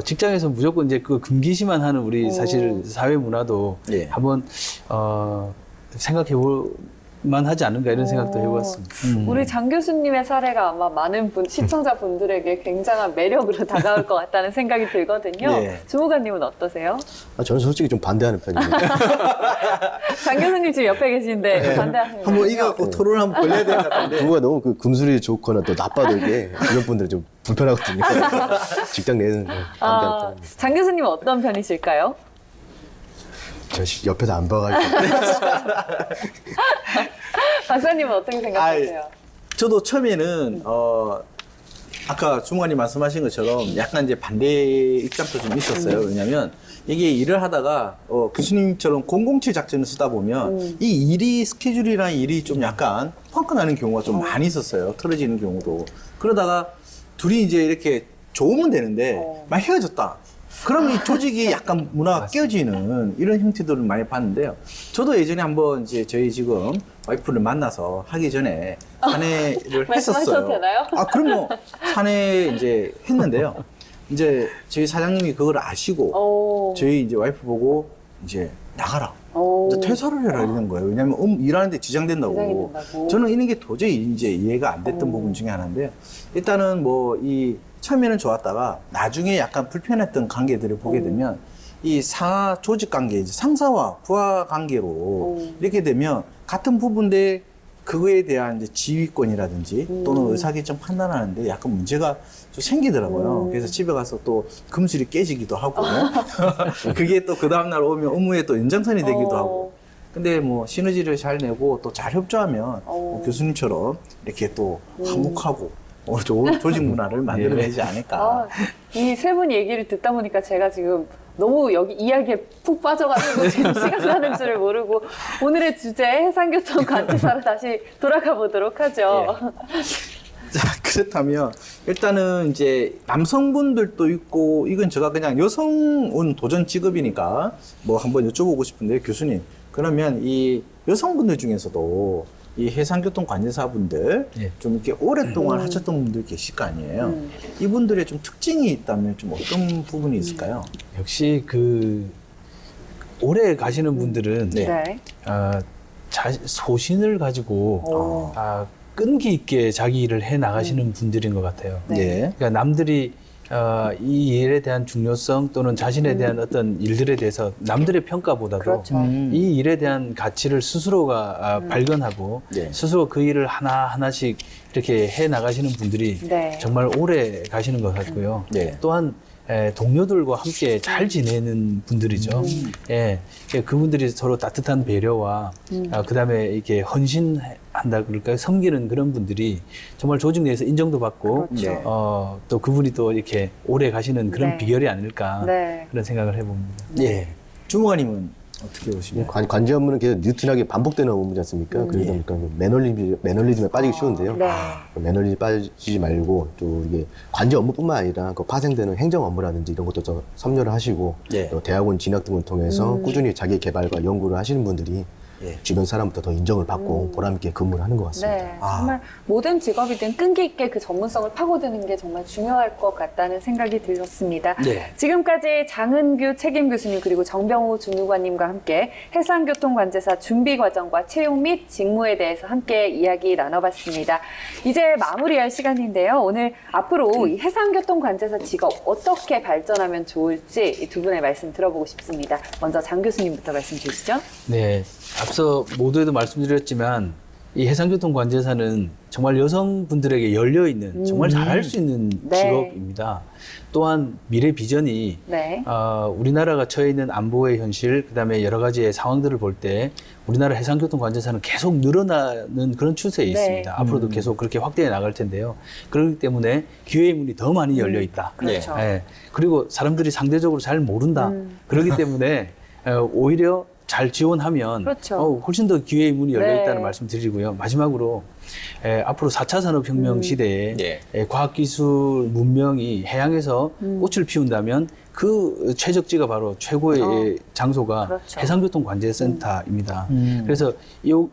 [SPEAKER 3] 직장에서 무조건 이제 그 금기시만 하는 우리 사실 사회 문화도
[SPEAKER 2] 예.
[SPEAKER 3] 한번 생각해 볼만 하지 않은가 이런 생각도 해봤습니다.
[SPEAKER 1] 우리 장 교수님의 사례가 아마 많은 시청자분들에게 굉장한 매력으로 다가올 것 같다는 생각이 들거든요.
[SPEAKER 2] 네.
[SPEAKER 1] 주무관님은 어떠세요?
[SPEAKER 4] 저는 솔직히 좀 반대하는 편입니다.
[SPEAKER 1] 장 교수님 지금 옆에 계신데 반대하시는
[SPEAKER 2] 한번
[SPEAKER 1] 거군요.
[SPEAKER 2] 이거 갖고 토론을 한번 걸려야 될 것 같은데.
[SPEAKER 4] 부부가 너무 그 금술이 좋거나 또 나빠도 이게 주변 분들이 좀 불편하거든요. 직장 내에는 좀 반대하는 편입니다.
[SPEAKER 1] 장 교수님은 어떤 편이실까요?
[SPEAKER 4] 저 옆에서 안 봐가지고.
[SPEAKER 1] 박사님은 어떻게 생각하세요?
[SPEAKER 2] 저도 처음에는 아까 주무관님 말씀하신 것처럼 약간 이제 반대 입장도 좀 있었어요. 왜냐하면 이게 일을 하다가 교수님처럼 007 작전을 쓰다 보면 이 일이 스케줄이랑 일이 좀 약간 펑크 나는 경우가 좀 많이 있었어요. 틀어지는 경우도. 그러다가 둘이 이제 이렇게 좋으면 되는데 막 헤어졌다. 그럼 이 조직이 약간 문화가 깨어지는 이런 형태들을 많이 봤는데요. 저도 예전에 한번 이제 저희 지금 와이프를 만나서 하기 전에 사내를
[SPEAKER 1] 말씀하셔도
[SPEAKER 2] 했었어요.
[SPEAKER 1] 되나요?
[SPEAKER 2] 그럼요. 사내 이제 했는데요. 이제 저희 사장님이 그걸 아시고 저희 이제 와이프 보고 이제 나가라. 이제 퇴사를 해라 이런 거예요. 왜냐하면 일하는데 지장된다고.
[SPEAKER 1] 지장이 된다고.
[SPEAKER 2] 저는 이런 게 도저히 이제 이해가 안 됐던 부분 중에 하나인데요. 일단은 뭐 이 처음에는 좋았다가 나중에 약간 불편했던 관계들을 보게 되면 이 상하 조직 관계, 이제 상사와 부하 관계로 이렇게 되면 같은 부분대 그거에 대한 이제 지휘권이라든지 또는 의사결정 판단하는데 약간 문제가 좀 생기더라고요. 그래서 집에 가서 또 금술이 깨지기도 하고 그게 또 그 다음날 오면 업무에 또 연장선이 되기도 하고 근데 뭐 시너지를 잘 내고 또 잘 협조하면 뭐 교수님처럼 이렇게 또 화목하고 좋은 조직 문화를 만들어내지 않을까.
[SPEAKER 1] 이 세 분 얘기를 듣다 보니까 제가 지금 너무 여기 이야기에 푹 빠져가지고 지금 시간 가는 줄을 모르고 오늘의 주제 해상교통 관제사로 다시 돌아가 보도록 하죠.
[SPEAKER 2] 자, 그렇다면 일단은 이제 남성분들도 있고 이건 제가 그냥 여성은 도전 직업이니까 뭐 한번 여쭤보고 싶은데 교수님 그러면 이 여성분들 중에서도 이 해상교통 관제사분들 좀 이렇게 오랫동안 하셨던 분들 계실 거 아니에요. 이분들의 좀 특징이 있다면 좀 어떤 부분이 있을까요?
[SPEAKER 3] 역시 그 오래 가시는 분들은
[SPEAKER 1] 네.
[SPEAKER 3] 소신을 가지고 끈기 있게 자기 일을 해 나가시는 분들인 것 같아요.
[SPEAKER 2] 네.
[SPEAKER 3] 그러니까 남들이 이 일에 대한 중요성 또는 자신에 대한 어떤 일들에 대해서 남들의 평가보다도
[SPEAKER 1] 그렇죠.
[SPEAKER 3] 이 일에 대한 가치를 스스로가 발견하고
[SPEAKER 2] 네.
[SPEAKER 3] 스스로 그 일을 하나하나씩 이렇게 해 나가시는 분들이
[SPEAKER 1] 네.
[SPEAKER 3] 정말 오래 가시는 것 같고요.
[SPEAKER 2] 네.
[SPEAKER 3] 또한 동료들과 함께 잘 지내는 분들이죠. 예, 그분들이 서로 따뜻한 배려와 그다음에 이렇게 헌신한다 그럴까요? 섬기는 그런 분들이 정말 조직 내에서 인정도 받고
[SPEAKER 1] 그렇죠.
[SPEAKER 3] 또 그분이 또 이렇게 오래 가시는 그런
[SPEAKER 1] 네.
[SPEAKER 3] 비결이 아닐까
[SPEAKER 1] 네.
[SPEAKER 3] 그런 생각을 해봅니다.
[SPEAKER 2] 예. 주무관님은 어떻게 보시나요?
[SPEAKER 4] 관제 업무는 계속 뉴튼하게 반복되는 업무지 않습니까? 그러다 보니까 매너리즘에 빠지기 쉬운데요.
[SPEAKER 1] 네.
[SPEAKER 4] 매너리즘에 빠지지 말고 또 이게 관제 업무뿐만 아니라 그 파생되는 행정 업무라든지 이런 것도 좀 섭렵을 하시고
[SPEAKER 2] 네.
[SPEAKER 4] 또 대학원 진학 등을 통해서 꾸준히 자기 개발과 연구를 하시는 분들이
[SPEAKER 2] 예.
[SPEAKER 4] 주변 사람부터 더 인정을 받고 보람 있게 근무를 하는 것 같습니다.
[SPEAKER 1] 네, 정말 모든 직업이든 끈기 있게 그 전문성을 파고드는 게 정말 중요할 것 같다는 생각이 들었습니다.
[SPEAKER 2] 네.
[SPEAKER 1] 지금까지 장은규 책임 교수님 그리고 정병호 주무관님과 함께 해상교통관제사 준비 과정과 채용 및 직무에 대해서 함께 이야기 나눠봤습니다. 이제 마무리할 시간인데요. 오늘 앞으로 이 해상교통관제사 직업 어떻게 발전하면 좋을지 이 두 분의 말씀 들어보고 싶습니다. 먼저 장 교수님부터 말씀 주시죠.
[SPEAKER 3] 네, 앞서 모두에도 말씀드렸지만 이 해상교통관제사는 정말 여성분들에게 열려 있는 정말 잘할 수 있는
[SPEAKER 1] 네.
[SPEAKER 3] 직업입니다. 또한 미래 비전이
[SPEAKER 1] 네.
[SPEAKER 3] 우리나라가 처해 있는 안보의 현실, 그다음에 여러 가지의 상황들을 볼 때 우리나라 해상교통관제사는 계속 늘어나는 그런 추세에
[SPEAKER 1] 네.
[SPEAKER 3] 있습니다. 앞으로도 계속 그렇게 확대해 나갈 텐데요. 그렇기 때문에 기회의 문이 더 많이 열려 있다.
[SPEAKER 1] 그렇죠.
[SPEAKER 3] 예. 그리고 사람들이 상대적으로 잘 모른다. 그렇기 때문에 오히려 잘 지원하면
[SPEAKER 1] 그렇죠.
[SPEAKER 3] 훨씬 더 기회의 문이 열려
[SPEAKER 1] 네.
[SPEAKER 3] 있다는 말씀 드리고요. 마지막으로 앞으로 4차 산업혁명 시대에
[SPEAKER 2] 네.
[SPEAKER 3] 과학기술 문명이 해양에서 꽃을 피운다면 그 최적지가 바로 최고의 장소가
[SPEAKER 1] 그렇죠.
[SPEAKER 3] 해상교통관제센터입니다. 그래서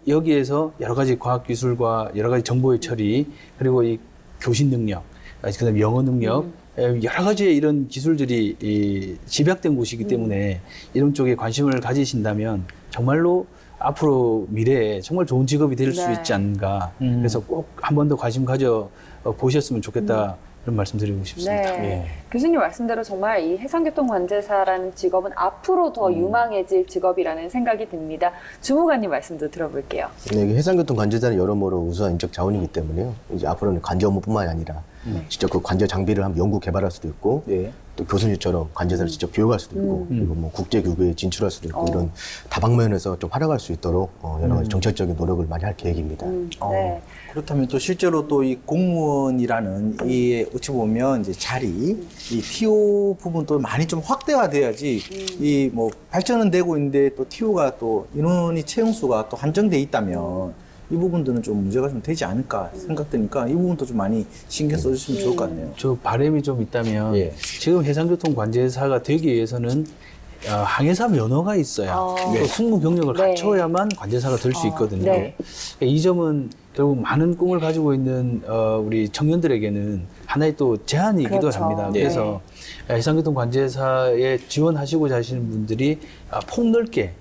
[SPEAKER 3] 여기에서 여러 가지 과학기술과 여러 가지 정보의 처리, 그리고 이 교신 능력, 그다음에 영어 능력, 여러 가지의 이런 기술들이 집약된 곳이기 때문에 이런 쪽에 관심을 가지신다면 정말로 앞으로 미래에 정말 좋은 직업이 될 수
[SPEAKER 1] 네.
[SPEAKER 3] 있지 않은가. 그래서 꼭 한 번 더 관심 가져 보셨으면 좋겠다. 이런 말씀 드리고 싶습니다.
[SPEAKER 1] 네.
[SPEAKER 3] 예.
[SPEAKER 1] 교수님 말씀대로 정말 이 해상교통관제사라는 직업은 앞으로 더 유망해질 직업이라는 생각이 듭니다. 주무관님 말씀도 들어볼게요.
[SPEAKER 4] 네, 해상교통 관제사는 여러모로 우수한 인적 자원이기 때문에요. 이제 앞으로는 관제 업무뿐만이 아니라 직접 그 관제 장비를 한번 연구 개발할 수도 있고
[SPEAKER 2] 네.
[SPEAKER 4] 또 교수님처럼 관제사를 직접 교육할 수도 있고 그리고 뭐 국제 교육에 진출할 수도 있고 이런 다방면에서 좀 활용할 수 있도록 여러 가지 정책적인 노력을 많이 할 계획입니다.
[SPEAKER 1] 네.
[SPEAKER 2] 그렇다면 또 실제로 또 이 공무원이라는 이 어찌 보면 이제 자리, 이 TO 부분도 많이 좀 확대가 돼야지 이 뭐 발전은 되고 있는데 또 TO가 또 인원이 채용수가 또 한정돼 있다면 이 부분들은 좀 문제가 좀 되지 않을까 생각되니까 이 부분도 좀 많이 신경 써주시면 좋을 것 같네요.
[SPEAKER 3] 저 바람이 좀 있다면
[SPEAKER 2] 예.
[SPEAKER 3] 지금 해상교통관제사가 되기 위해서는 항해사 면허가 있어야 또 승무 경력을
[SPEAKER 1] 네.
[SPEAKER 3] 갖춰야만 관제사가 될 수 있거든요.
[SPEAKER 1] 네.
[SPEAKER 3] 이 점은 결국 많은 꿈을 가지고 있는 우리 청년들에게는 하나의 또 제한이기도
[SPEAKER 1] 그렇죠.
[SPEAKER 3] 합니다.
[SPEAKER 1] 네.
[SPEAKER 3] 그래서 해상교통관제사에 지원하시고자 하시는 분들이 폭넓게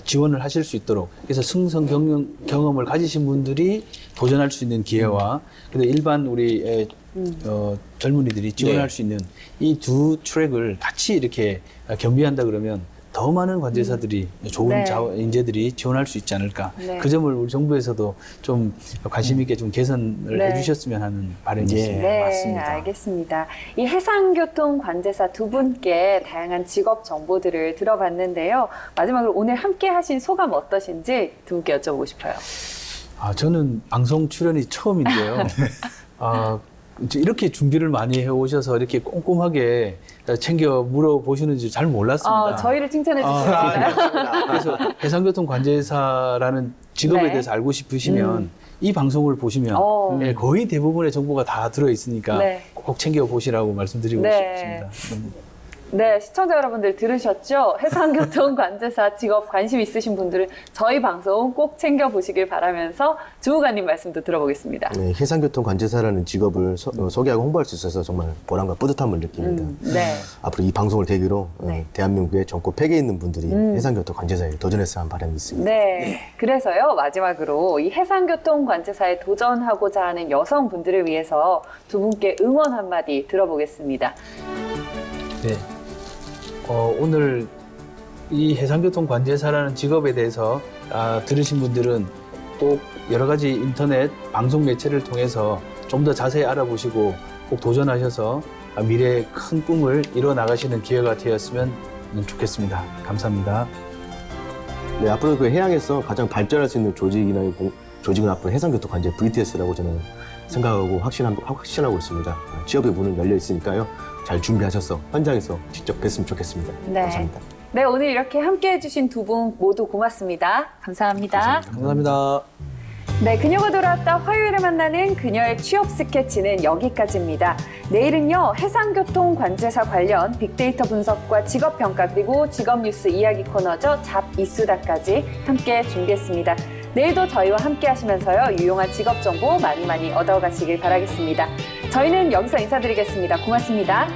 [SPEAKER 3] 지원을 하실 수 있도록, 그래서 승선 경험을 가지신 분들이 도전할 수 있는 기회와 그리고 일반 우리 젊은이들이 지원할
[SPEAKER 2] 네.
[SPEAKER 3] 수 있는 이 두 트랙을 같이 이렇게 겸비한다 그러면 더 많은 관제사들이 좋은
[SPEAKER 1] 네.
[SPEAKER 3] 인재들이 지원할 수 있지 않을까.
[SPEAKER 1] 네.
[SPEAKER 3] 그 점을 우리 정부에서도 좀 관심 있게 좀 개선을
[SPEAKER 1] 네.
[SPEAKER 3] 해주셨으면 하는 바람이
[SPEAKER 2] 예.
[SPEAKER 3] 있습니다.
[SPEAKER 1] 네,
[SPEAKER 2] 맞습니다.
[SPEAKER 1] 알겠습니다. 이 해상교통관제사 두 분께 다양한 직업 정보들을 들어봤는데요. 마지막으로 오늘 함께 하신 소감 어떠신지 두 분께 여쭤보고 싶어요.
[SPEAKER 3] 저는 방송 출연이 처음인데요. 이제 이렇게 준비를 많이 해오셔서 이렇게 꼼꼼하게 챙겨 물어보시는지 잘 몰랐습니다.
[SPEAKER 1] 저희를 칭찬해 주시면
[SPEAKER 3] 그래서 해상교통관제사라는 직업에
[SPEAKER 1] 네.
[SPEAKER 3] 대해서 알고 싶으시면 이 방송을 보시면 거의 대부분의 정보가 다 들어있으니까
[SPEAKER 1] 네.
[SPEAKER 3] 꼭 챙겨보시라고 말씀드리고
[SPEAKER 1] 네.
[SPEAKER 3] 싶습니다.
[SPEAKER 1] 네, 시청자 여러분들 들으셨죠? 해상교통관제사 직업 관심 있으신 분들은 저희 방송 꼭 챙겨보시길 바라면서 주무관님 말씀도 들어보겠습니다.
[SPEAKER 4] 네, 해상교통 관제사라는 직업을 소개하고 홍보할 수 있어서 정말 보람과 뿌듯함을 느낍니다.
[SPEAKER 1] 네.
[SPEAKER 4] 앞으로 이 방송을 계기로
[SPEAKER 1] 네.
[SPEAKER 4] 대한민국의 전국 폐계에 있는 분들이 해상교통 관제사에 도전했으면 하는 바람이 있습니다.
[SPEAKER 1] 네. 그래서요, 마지막으로 이 해상교통관제사에 도전하고자 하는 여성분들을 위해서 두 분께 응원 한마디 들어보겠습니다.
[SPEAKER 3] 네. 오늘 이 해상교통관제사라는 직업에 대해서 들으신 분들은 꼭 여러 가지 인터넷 방송 매체를 통해서 좀 더 자세히 알아보시고 꼭 도전하셔서 미래의 큰 꿈을 이뤄 나가시는 기회가 되었으면 좋겠습니다. 감사합니다.
[SPEAKER 4] 네, 앞으로 그 해양에서 가장 발전할 수 있는 조직은 앞으로 해상교통관제 VTS라고 저는 생각하고 확신하고 있습니다. 취업의 문은 열려 있으니까요. 잘 준비하셔서 현장에서 직접 뵀으면 좋겠습니다.
[SPEAKER 1] 네.
[SPEAKER 4] 감사합니다.
[SPEAKER 1] 네, 오늘 이렇게 함께 해주신 두 분 모두 고맙습니다. 감사합니다.
[SPEAKER 2] 감사합니다.
[SPEAKER 1] 네, 그녀가 돌아왔다 화요일에 만나는 그녀의 취업 스케치는 여기까지입니다. 내일은요, 해상교통관제사 관련 빅데이터 분석과 직업평가 그리고 직업뉴스 이야기 코너죠. 잡 이수다까지 함께 준비했습니다. 내일도 저희와 함께 하시면서요, 유용한 직업 정보 많이 얻어가시길 바라겠습니다. 저희는 여기서 인사드리겠습니다. 고맙습니다.